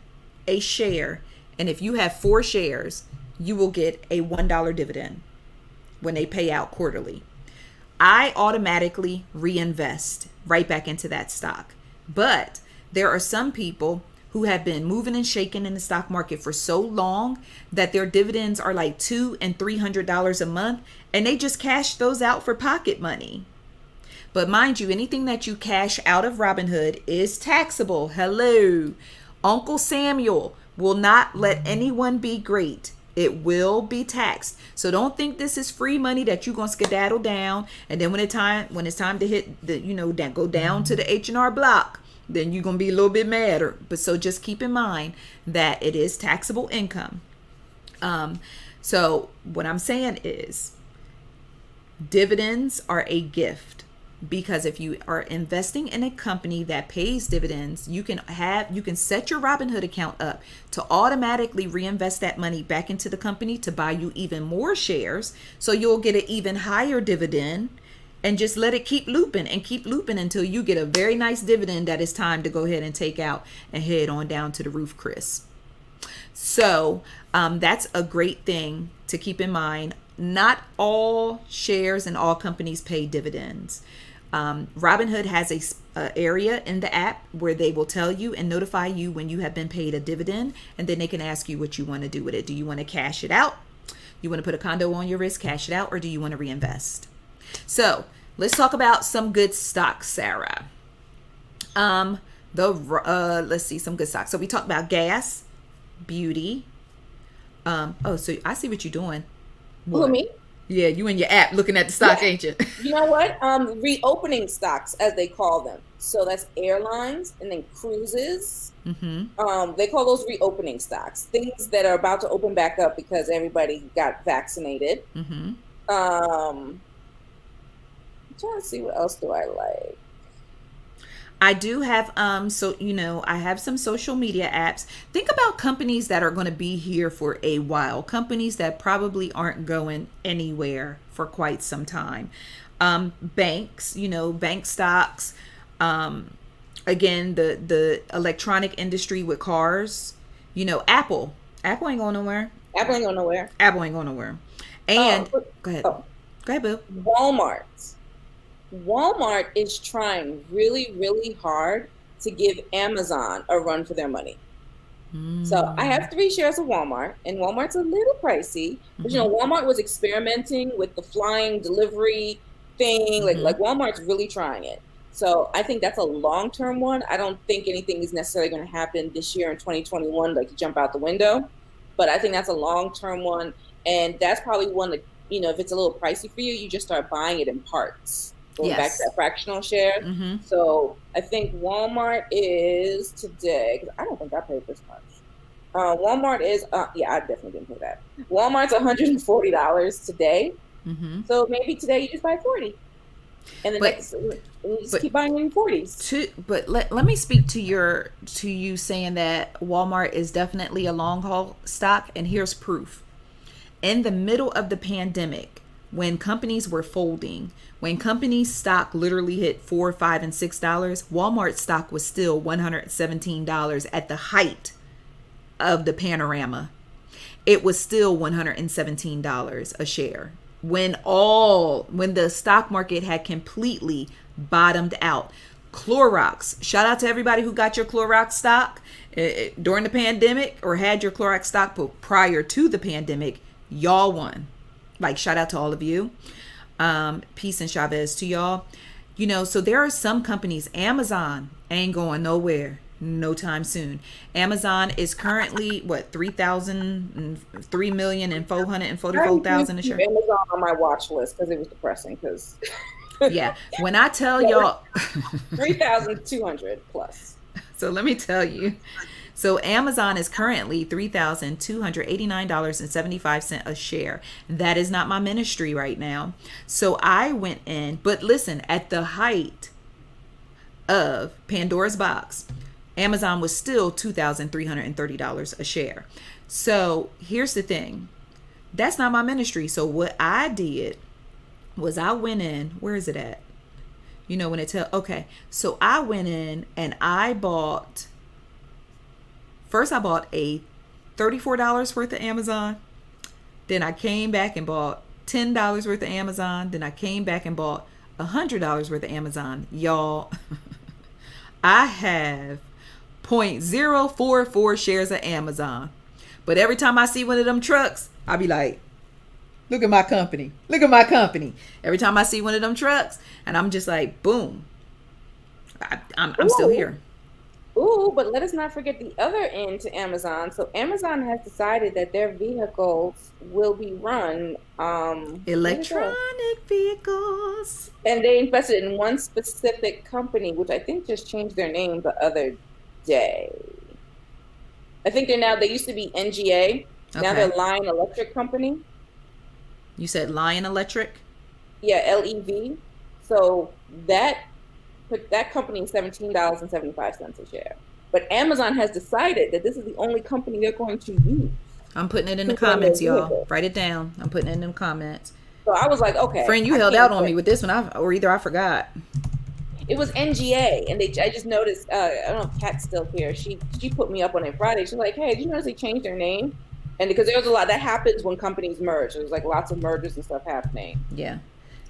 a share, and if you have 4 shares, you will get a $1 dividend when they pay out quarterly. I automatically reinvest right back into that stock. But there are some people who have been moving and shaking in the stock market for so long that their dividends are like $200 and $300 a month, and they just cash those out for pocket money. But mind you, anything that you cash out of Robinhood is taxable. Hello. Uncle Samuel will not let anyone be great. It will be taxed. So don't think this is free money that you're gonna skedaddle down, and then when it's time to hit the, go down to the H&R Block, then you're gonna be a little bit madder. But so just keep in mind that it is taxable income. So what I'm saying is, dividends are a gift, because if you are investing in a company that pays dividends, you can set your Robinhood account up to automatically reinvest that money back into the company to buy you even more shares, so you'll get an even higher dividend, and just let it keep looping until you get a very nice dividend that is time to go ahead and take out and head on down to the roof, Chris. So that's a great thing to keep in mind. Not all shares and all companies pay dividends. Robinhood has a area in the app where they will tell you and notify you when you have been paid a dividend, and then they can ask you what you want to do with it. Do you want to cash it out? You want to put a condo on your wrist, cash it out, or do you want to reinvest? So let's talk about some good stocks, Sarah. Let's see some good stocks. So we talked about gas, beauty. So I see what you're doing. Who, me? Yeah, you in your app looking at the stock, ain't you? You know what? Reopening stocks, as they call them. So that's airlines and then cruises. Mm-hmm. They call those reopening stocks. Things that are about to open back up because everybody got vaccinated. Mm-hmm. I'm trying to see, what else do I like? I do have I have some social media apps. Think about companies that are going to be here for a while, companies that probably aren't going anywhere for quite some time. Banks, bank stocks. Again, the electronic industry with cars. Apple ain't going nowhere. Apple ain't going nowhere. And go ahead. Go ahead, boo. Walmart is trying really, really hard to give Amazon a run for their money. So I have 3 shares of Walmart, and Walmart's a little pricey. But Walmart was experimenting with the flying delivery thing. Like Walmart's really trying it. So I think that's a long-term one. I don't think anything is necessarily going to happen this year in 2021, like jump out the window. But I think that's a long-term one, and that's probably one that, if it's a little pricey for you, you just start buying it in parts. Going back to that fractional share. Mm-hmm. So I think Walmart is today, because I don't think I paid this much. Walmart is, I definitely didn't pay that. Walmart's $140 today. Mm-hmm. So maybe today you just buy 40. And then you just keep buying in 40s. But let me speak to you saying that Walmart is definitely a long haul stock. And here's proof. In the middle of the pandemic, when companies were folding, when companies' stock literally hit $4, $5, and $6, Walmart stock was still $117 at the height of the panorama. It was still $117 a share when the stock market had completely bottomed out. Clorox, shout out to everybody who got your Clorox stock during the pandemic or had your Clorox stock prior to the pandemic. Y'all won. Shout out to all of you. Peace and Chavez to y'all. So there are some companies. Amazon ain't going nowhere no time soon. Amazon is currently $3,444,000 a share. Amazon on my watch list because it was depressing. Because yeah, when I tell y'all 3,200 plus. So let me tell you. So Amazon is currently $3,289.75 a share. That is not my ministry right now. So I went in, but listen, at the height of Pandora's box, Amazon was still $2,330 a share. So here's the thing. That's not my ministry. So what I did was I went in, where is it at? So I went in and I bought a $34 worth of Amazon. Then I came back and bought $10 worth of Amazon. Then I came back and bought $100 worth of Amazon. Y'all, I have 0.044 shares of Amazon. But every time I see one of them trucks, I'll be like, look at my company. Look at my company. Every time I see one of them trucks, and I'm just like, boom. I'm still here. Ooh, but let us not forget the other end to Amazon. So Amazon has decided that their vehicles will be run, where did it go? Electronic vehicles. And they invested in one specific company, which I think just changed their name the other day. I think they used to be NGA. Now they're Okay. Lion Electric Company. You said Lion Electric? Yeah, LEV. So that put that company is $17.75 a share. But Amazon has decided that this is the only company they're going to use I'm putting it in the to run their comments, y'all. vehicle. Write it down. I'm putting it in the comments. So I was like, okay, Friend, you I held can't out on afford me it. with this one, or either I forgot. It was NGA, and I just noticed. I don't know if Kat's still here. She put me up on it Friday. She's like, "Hey, did you notice they changed their name?" And because there was a lot that happens when companies merge, there's like lots of mergers and stuff happening. Yeah.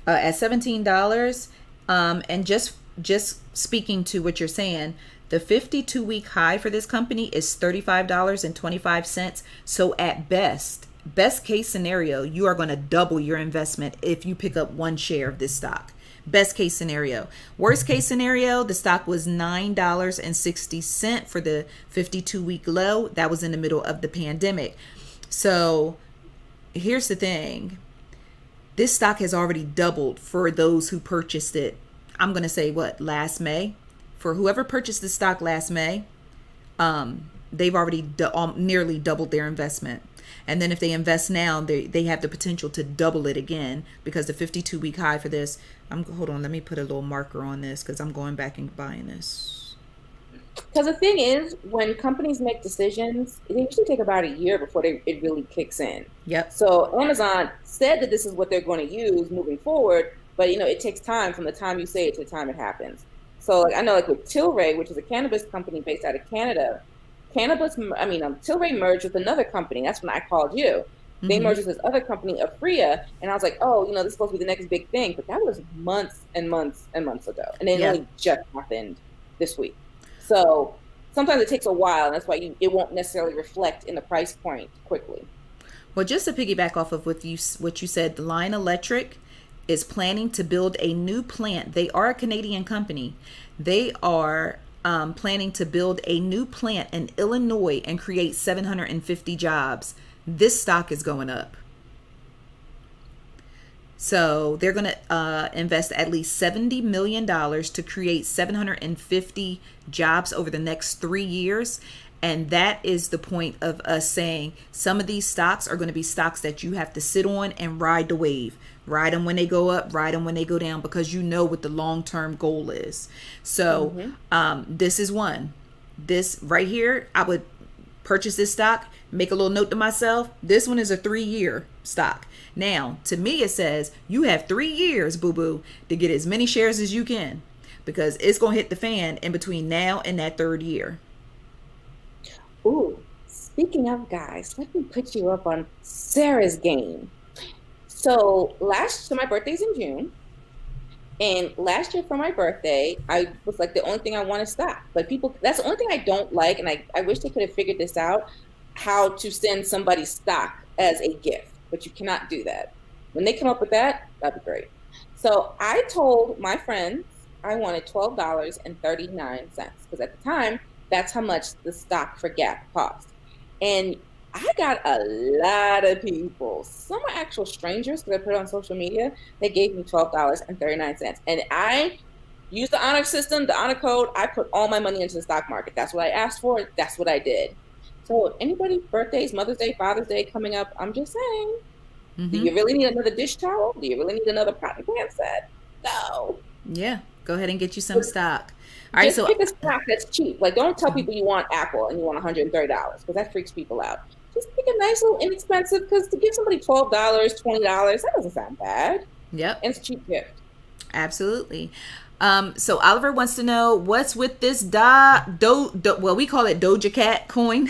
At $17, and just speaking to what you're saying, the 52-week high for this company is $35.25. So at best case scenario, you are going to double your investment if you pick up one share of this stock. Best case scenario. Worst case scenario, the stock was $9.60 for the 52-week low. That was in the middle of the pandemic. So here's the thing. This stock has already doubled for those who purchased it. I'm going to say last May? For whoever purchased the stock last May, they've already nearly doubled their investment. And then if they invest now, they have the potential to double it again, because the 52-week high for this, hold on, let me put a little marker on this because I'm going back and buying this. Because the thing is, when companies make decisions, they usually take about a year before it really kicks in. Yep. So Amazon said that this is what they're going to use moving forward, but it takes time from the time you say it to the time it happens. So like I know, like with Tilray, which is a cannabis company based out of Canada, Tilray merged with another company. That's when I called you. They merged with this other company, Afria, and I was like, oh, this is supposed to be the next big thing. But that was months and months and months ago, and it only just happened this week. So sometimes it takes a while, and that's why it won't necessarily reflect in the price point quickly. Well, just to piggyback off of what you said, the Lion Electric is planning to build a new plant. They are a Canadian company. They are planning to build a new plant in Illinois and create 750 jobs. This stock is going up. So they're going to invest at least $70 million to create 750 jobs over the next 3 years. And that is the point of us saying some of these stocks are going to be stocks that you have to sit on and ride the wave. Ride them when they go up, ride them when they go down, because you know what the long-term goal is. So this is one. This right here, I would purchase this stock, make a little note to myself. This one is a 3-year stock. Now, to me, it says you have 3 years, boo-boo, to get as many shares as you can, because it's going to hit the fan in between now and that 3rd year. Ooh, speaking of guys, let me put you up on Sarah's game. So my birthday's in June. And last year for my birthday, I was like, the only thing I want is stock. But that's the only thing I don't like. And I wish they could have figured this out, how to send somebody stock as a gift. But you cannot do that. When they come up with that, that'd be great. So I told my friends I wanted $12.39, because at the time, that's how much the stock for Gap cost. And I got a lot of people, some are actual strangers, because I put it on social media, they gave me $12.39. And I used the honor system, the honor code. I put all my money into the stock market. That's what I asked for. That's what I did. So anybody, birthdays, Mother's Day, Father's Day coming up, I'm just saying, do you really need another dish towel? Do you really need another pot and pan set? No. Yeah, go ahead and get you some stock. All right, so pick a stock that's cheap. Like, don't tell people you want Apple and you want $130, because that freaks people out. Just pick a nice little inexpensive, because to give somebody $12, $20, that doesn't sound bad. Yep. And it's a cheap gift. Absolutely. So Oliver wants to know what's with this we call it Doja Cat coin.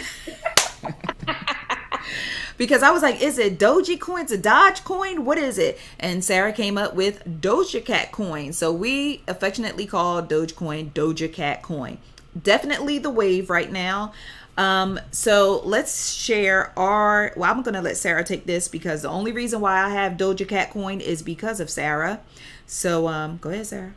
Because I was like, is it Doji coin? It's a Dodge coin? What is it? And Sarah came up with Doja Cat coin. So we affectionately call Dogecoin Doja Cat coin. Definitely the wave right now. So let's share I'm going to let Sarah take this, because the only reason why I have Doja Cat coin is because of Sarah. So go ahead, Sarah.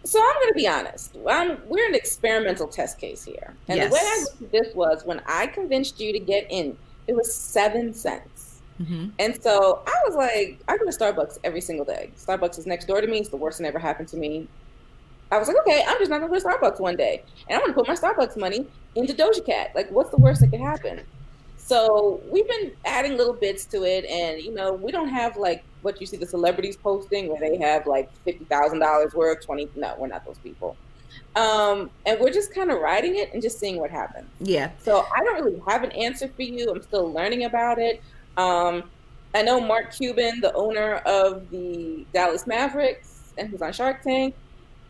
So I'm going to be honest. We're an experimental test case here. And the way I Yes. looked at this was when I convinced you to get in, it was 7 cents. Mm-hmm. And so I was like, I go to Starbucks every single day. Starbucks is next door to me. It's the worst thing that ever happened to me. I was like, okay, I'm just not going to go to Starbucks one day. And I'm going to put my Starbucks money into Doja Cat. Like, what's the worst that could happen? So we've been adding little bits to it, and we don't have like what you see the celebrities posting where they have like $50,000 worth, 20. No, we're not those people. And we're just kind of riding it and just seeing what happens. Yeah. So I don't really have an answer for you. I'm still learning about it. I know Mark Cuban, the owner of the Dallas Mavericks, and who's on Shark Tank.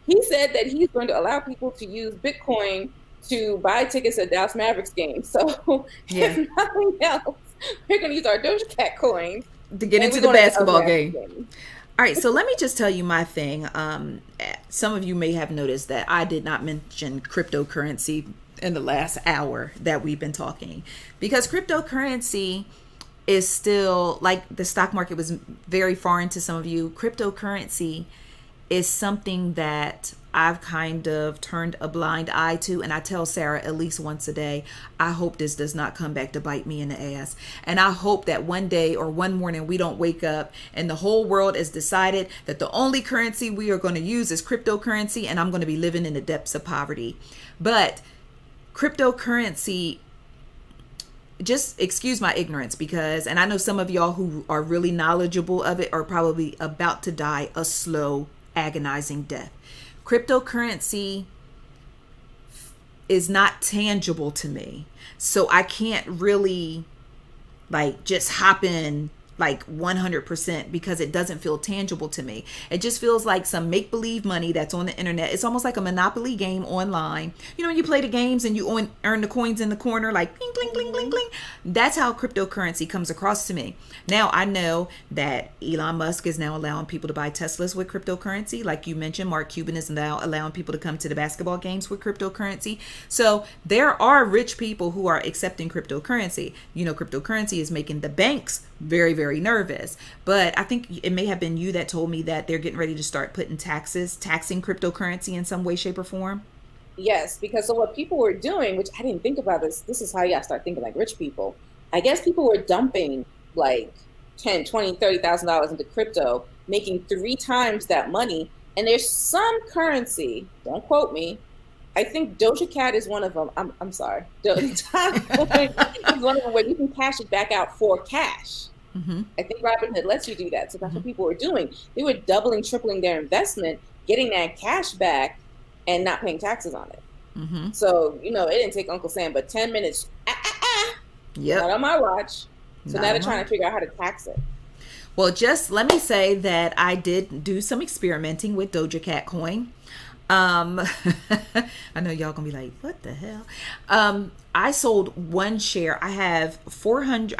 He said that he's going to allow people to use Bitcoin to buy tickets at Dallas Mavericks games. So Yeah. if nothing else, we're going to use our Doja Cat coins To get into the basketball game. All right, so let me just tell you my thing. Some of you may have noticed that I did not mention cryptocurrency in the last hour that we've been talking, because cryptocurrency is still, like the stock market was very foreign to some of you. Cryptocurrency is something that I've kind of turned a blind eye to. And I tell Sarah at least once a day, I hope this does not come back to bite me in the ass. And I hope that one day or one morning we don't wake up and the whole world has decided that the only currency we are going to use is cryptocurrency, and I'm going to be living in the depths of poverty. But cryptocurrency, just excuse my ignorance, because, and I know some of y'all who are really knowledgeable of it are probably about to die a slow, agonizing death. Cryptocurrency is not tangible to me, so I can't really like just hop in like 100% because it doesn't feel tangible to me. It just feels like some make-believe money that's on the internet. It's almost like a Monopoly game online. You know, you play the games and you earn the coins in the corner, like bling, bling, bling, bling, bling. That's how cryptocurrency comes across to me. Now, I know that Elon Musk is now allowing people to buy Teslas with cryptocurrency. Like you mentioned, Mark Cuban is now allowing people to come to the basketball games with cryptocurrency. So there are rich people who are accepting cryptocurrency. You know, cryptocurrency is making the banks very, very nervous. But I think it may have been you that told me that they're getting ready to start putting taxing cryptocurrency in some way, shape, or form. Yes, because so what people were doing, which I didn't think about this is how you start thinking like rich people. I guess people were dumping like 10, 20, $30,000 into crypto, making 3 times that money. And there's some currency, don't quote me, I think Doja Cat is one of them. I'm sorry. Doja is one of them where you can cash it back out for cash. Mm-hmm. I think Robinhood lets you do that. So that's what people were doing. They were doubling, tripling their investment, getting that cash back and not paying taxes on it. Mm-hmm. So, it didn't take Uncle Sam but 10 minutes. Yep. Not on my watch. So Not now they're trying to figure out how to tax it. Well, just let me say that I did do some experimenting with Doja Cat coin. I know y'all gonna be like, what the hell? I sold one share. I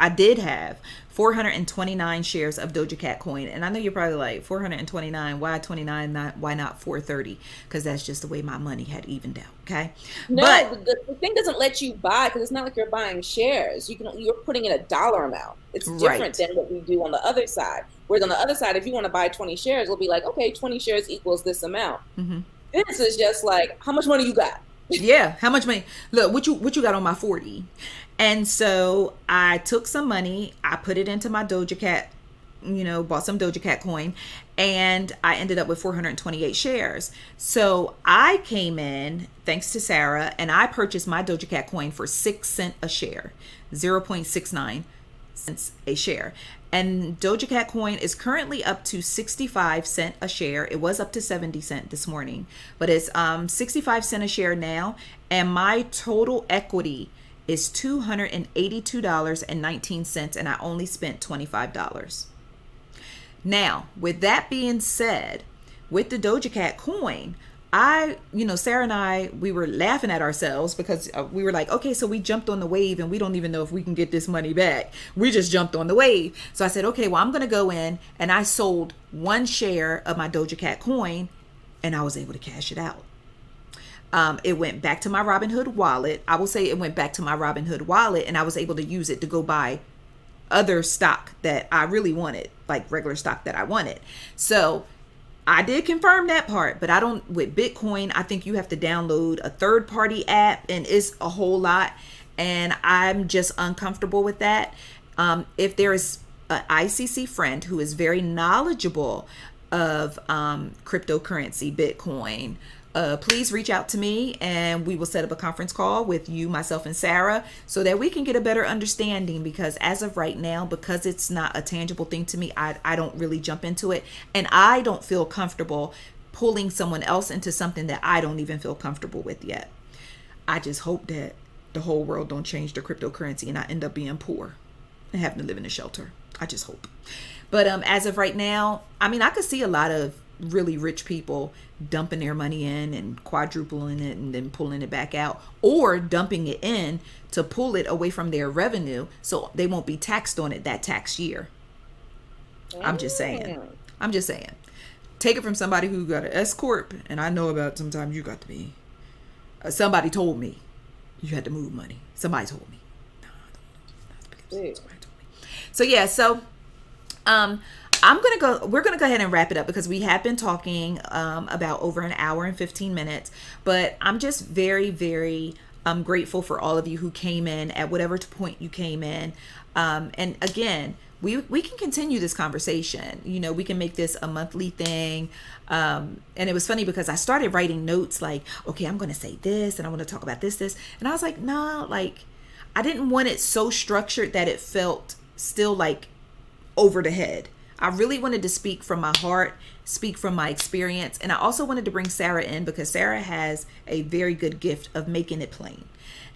did have 429 shares of Doja Cat coin. And I know you're probably like, 429, why 29, why not 430? Because that's just the way my money had evened out, okay? No, but the thing doesn't let you buy, because it's not like you're buying shares. You're putting in a dollar amount. It's different than what we do on the other side. Whereas on the other side, if you want to buy 20 shares, it'll be like, okay, 20 shares equals this amount. Mm-hmm. This is just like, how much money you got? Yeah, how much money? Look, what you got on my 40? And so I took some money, I put it into my Doja Cat, bought some Doja Cat coin, and I ended up with 428 shares. So I came in, thanks to Sarah, and I purchased my Doja Cat coin for 6 cents a share, 0.69 cents a share. And Doja Cat coin is currently up to 65 cents a share. It was up to 70 cents this morning, but it's 65 cents a share now. And my total equity is $282.19, and I only spent $25. Now, with that being said, with the Doja Cat coin, Sarah and I, we were laughing at ourselves because we were like, okay, so we jumped on the wave and we don't even know if we can get this money back. We just jumped on the wave. So I said, okay, well, I'm going to go in, and I sold one share of my Doja Cat coin, and I was able to cash it out. It went back to my Robinhood wallet. I will say it went back to my Robinhood wallet, and I was able to use it to go buy other stock that I really wanted, like regular stock that I wanted. So I did confirm that part, but I don't, with Bitcoin, I think you have to download a third party app and it's a whole lot. And I'm just uncomfortable with that. If there is an ICC friend who is very knowledgeable of cryptocurrency, Bitcoin, please reach out to me and we will set up a conference call with you, myself, and Sarah so that we can get a better understanding, because as of right now, because it's not a tangible thing to me, I don't really jump into it, and I don't feel comfortable pulling someone else into something that I don't even feel comfortable with yet. I just hope that the whole world don't change to cryptocurrency and I end up being poor and having to live in a shelter. I just hope. But as of right now, I mean, I could see a lot of really rich people dumping their money in and quadrupling it and then pulling it back out, or dumping it in to pull it away from their revenue so they won't be taxed on it that tax year. I'm just saying. Take it from somebody who got an S corp, and I know about sometimes you got to be. Somebody told me you had to move money. Somebody told me. No, somebody told me. So yeah, we're gonna go ahead and wrap it up because we have been talking about over an hour and 15 minutes. But I'm just very, very grateful for all of you who came in at whatever point you came in. And again, we can continue this conversation. You know, we can make this a monthly thing. And it was funny because I started writing notes like, okay, I'm gonna say this and I want to talk about this. And I was like, nah, like I didn't want it so structured that it felt still like over the head. I really wanted to speak from my heart, speak from my experience. And I also wanted to bring Sarah in because Sarah has a very good gift of making it plain.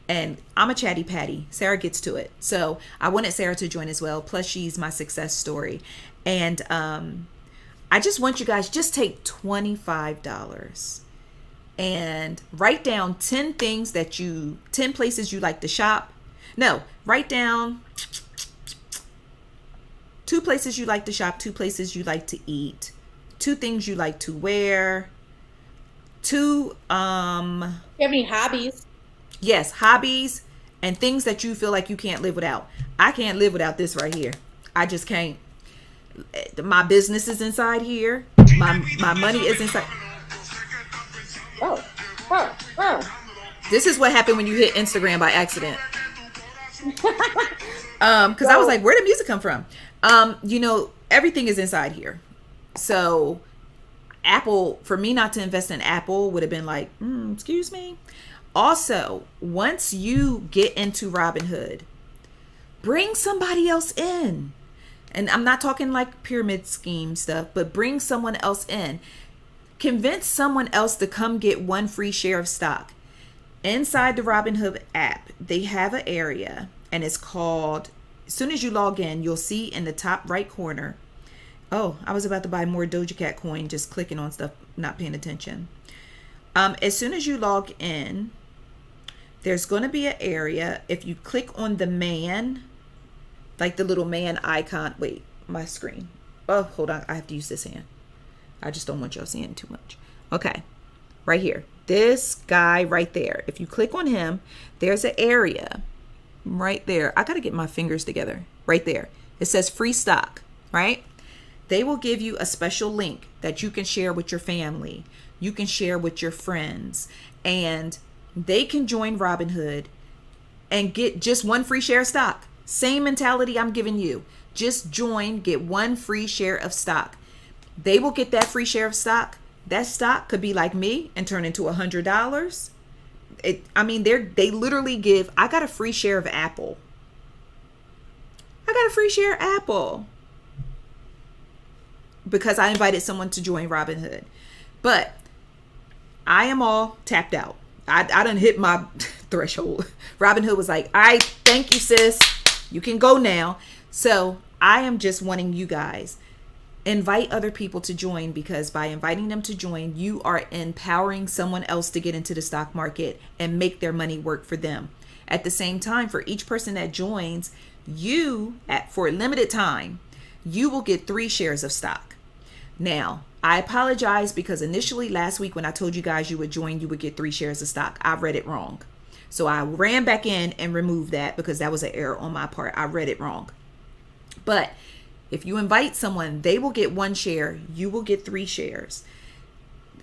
And I'm a chatty patty. Sarah gets to it. So I wanted Sarah to join as well. Plus she's my success story. And I just want you guys, just take $25 and write down 10 places you like to shop. No, write down 2 places you like to shop, 2 places you like to eat, 2 things you like to wear, 2 you have any hobbies? Yes, hobbies and things that you feel like you can't live without. I can't live without this right here. I just can't. My business is inside here. My money is inside. Oh. This is what happened when you hit Instagram by accident. Because I was like, where did music come from? You know, everything is inside here. So Apple, for me not to invest in Apple would have been like, excuse me. Also, once you get into Robinhood, bring somebody else in. And I'm not talking like pyramid scheme stuff, but bring someone else in. Convince someone else to come get 1 free share of stock. Inside the Robinhood app, they have an area and it's called, as soon as you log in, you'll see in the top right corner. Oh, I was about to buy more Doja Cat coin, just clicking on stuff, not paying attention. As soon as you log in, there's going to be an area. If you click on the man, like the little man icon. Wait, my screen. Oh, hold on. I have to use this hand. I just don't want y'all seeing too much. Okay, right here. This guy right there. If you click on him, there's an area right there. I got to get my fingers together. Right there. It says free stock, right? They will give you a special link that you can share with your family. You can share with your friends. And they can join Robinhood and get just 1 free share of stock. Same mentality I'm giving you. Just join, get 1 free share of stock. They will get that free share of stock. That stock could be like me and turn into $100. They literally give. I got a free share of Apple. Because I invited someone to join Robinhood. But I am all tapped out. I done hit my threshold. Robinhood was like, all right, thank you, sis. You can go now. So I am just wanting you guys, invite other people to join, because by inviting them to join, you are empowering someone else to get into the stock market and make their money work for them. At the same time, for each person that joins, for a limited time, you will get 3 shares of stock. Now, I apologize because initially last week when I told you guys you would join, you would get 3 shares of stock. I read it wrong. So I ran back in and removed that because that was an error on my part. I read it wrong. But If you invite someone, they will get 1 share. You will get 3 shares.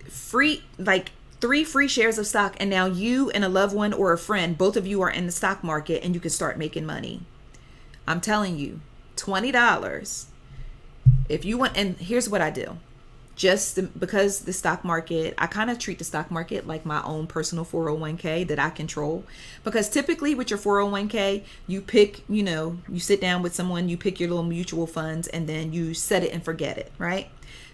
Free, like 3 free shares of stock. And now you and a loved one or a friend, both of you are in the stock market and you can start making money. I'm telling you, $20. If you want, and here's what I do. Because the stock market, I kind of treat the stock market like my own personal 401k that I control. Because typically with your 401k, you pick, you sit down with someone, you pick your little mutual funds, and then you set it and forget it, right?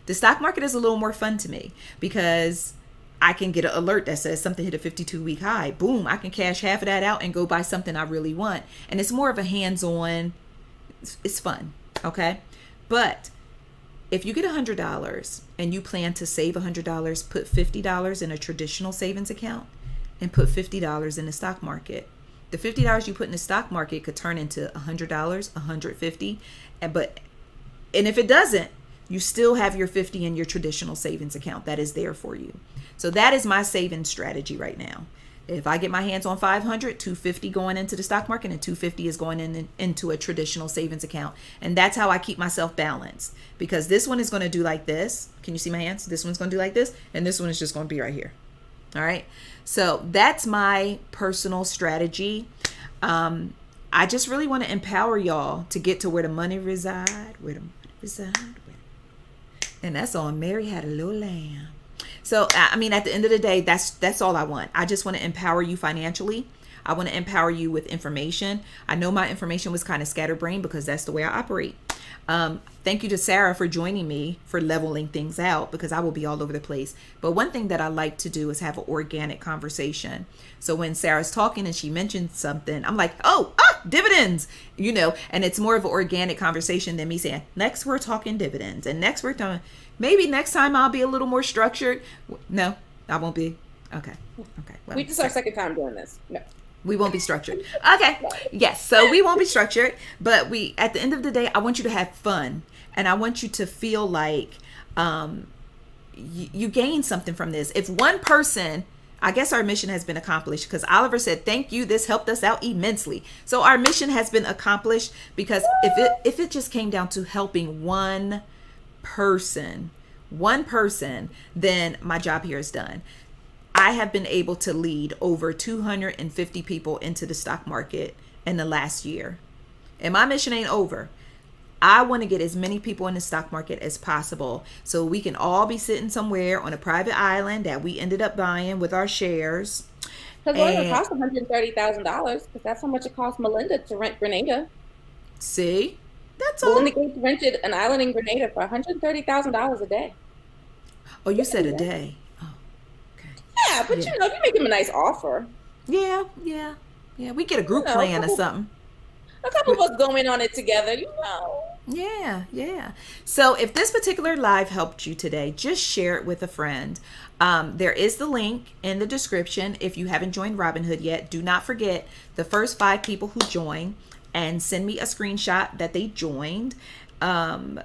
The stock market is a little more fun to me because I can get an alert that says something hit a 52-week high. Boom, I can cash half of that out and go buy something I really want. And it's more of a hands-on, it's fun, okay? But if you get $100 and you plan to save $100, put $50 in a traditional savings account and put $50 in the stock market. The $50 you put in the stock market could turn into $100, $150, and if it doesn't, you still have your 50 in your traditional savings account that is there for you. So that is my savings strategy right now. If I get my hands on 500, 250 going into the stock market and 250 is going into a traditional savings account. And that's how I keep myself balanced, because this one is going to do like this. Can you see my hands? This one's going to do like this. And this one is just going to be right here. All right. So that's my personal strategy. I just really want to empower y'all to get to where the money reside, and that's on Mary Had a Little Lamb. So, I mean, at the end of the day, that's all I want. I just want to empower you financially. I want to empower you with information. I know my information was kind of scatterbrained because that's the way I operate. Thank you to Sarah for joining me for leveling things out, because I will be all over the place. But one thing that I like to do is have an organic conversation. So when Sarah's talking and she mentions something, I'm like, dividends, and it's more of an organic conversation than me saying, next we're talking dividends, and next we're talking, maybe next time I'll be a little more structured. No, I won't be. Okay. Well, we just our second time doing this. No. We won't be structured. Okay. Yes. So we won't be structured, but at the end of the day, I want you to have fun, and I want you to feel like you gain something from this. If one person, I guess our mission has been accomplished, because Oliver said, thank you. This helped us out immensely. So our mission has been accomplished, because if it just came down to helping one person, then my job here is done. I have been able to lead over 250 people into the stock market in the last year. And my mission ain't over. I want to get as many people in the stock market as possible so we can all be sitting somewhere on a private island that we ended up buying with our shares. Because what it cost $130,000, because that's how much it cost Melinda to rent Grenada. See? That's all. Melinda Gates rented an island in Grenada for $130,000 a day. Oh, you said a day. Yeah, but if you make him a nice offer. Yeah. We get a group plan or something. A couple of us go in on it together, Yeah. So if this particular live helped you today, just share it with a friend. There is the link in the description. If you haven't joined Robinhood yet, do not forget the first 5 people who join and send me a screenshot that they joined. I'll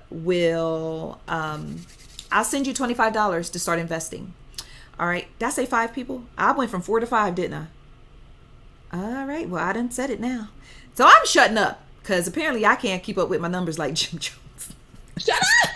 send you $25 to start investing. All right. Did I say 5 people? I went from 4 to 5, didn't I? All right. Well, I done said it now. So I'm shutting up, because apparently I can't keep up with my numbers like Jim Jones. Shut up!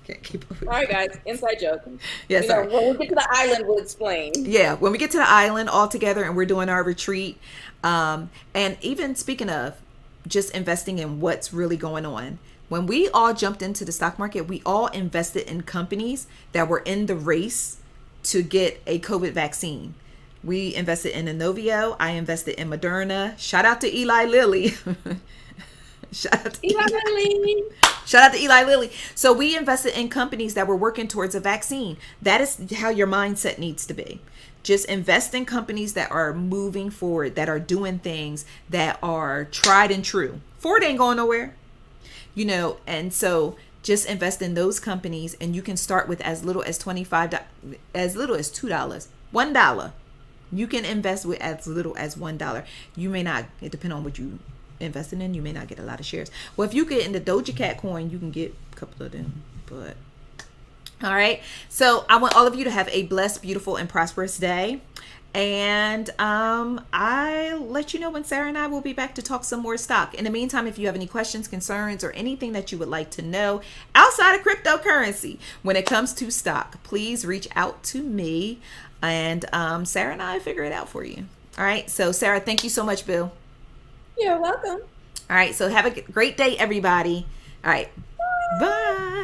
Can't keep up with All right, guys. Inside joke. Yes, when we get to the island, we'll explain. Yeah, when we get to the island all together and we're doing our retreat. And even speaking of just investing in what's really going on. When we all jumped into the stock market, we all invested in companies that were in the race to get a COVID vaccine. We invested in Inovio. I invested in Moderna. Shout out to Eli Lilly. Shout out to Eli Lilly. So we invested in companies that were working towards a vaccine. That is how your mindset needs to be. Just invest in companies that are moving forward, that are doing things that are tried and true. Ford ain't going nowhere. And so just invest in those companies, and you can start with as little as $25, as little as $2, $1. You can invest with as little as $1. You may not, it depends on what you investing in. You may not get a lot of shares. Well, if you get in the Doja Cat coin, you can get a couple of them. But all right. So I want all of you to have a blessed, beautiful, and prosperous day. And I'll let you know when Sarah and I will be back to talk some more stock. In the meantime, if you have any questions, concerns, or anything that you would like to know outside of cryptocurrency when it comes to stock, please reach out to me, and Sarah and I figure it out for you. All right. So, Sarah, thank you so much, Bill. You're welcome. All right. So, have a great day, everybody. All right. Bye.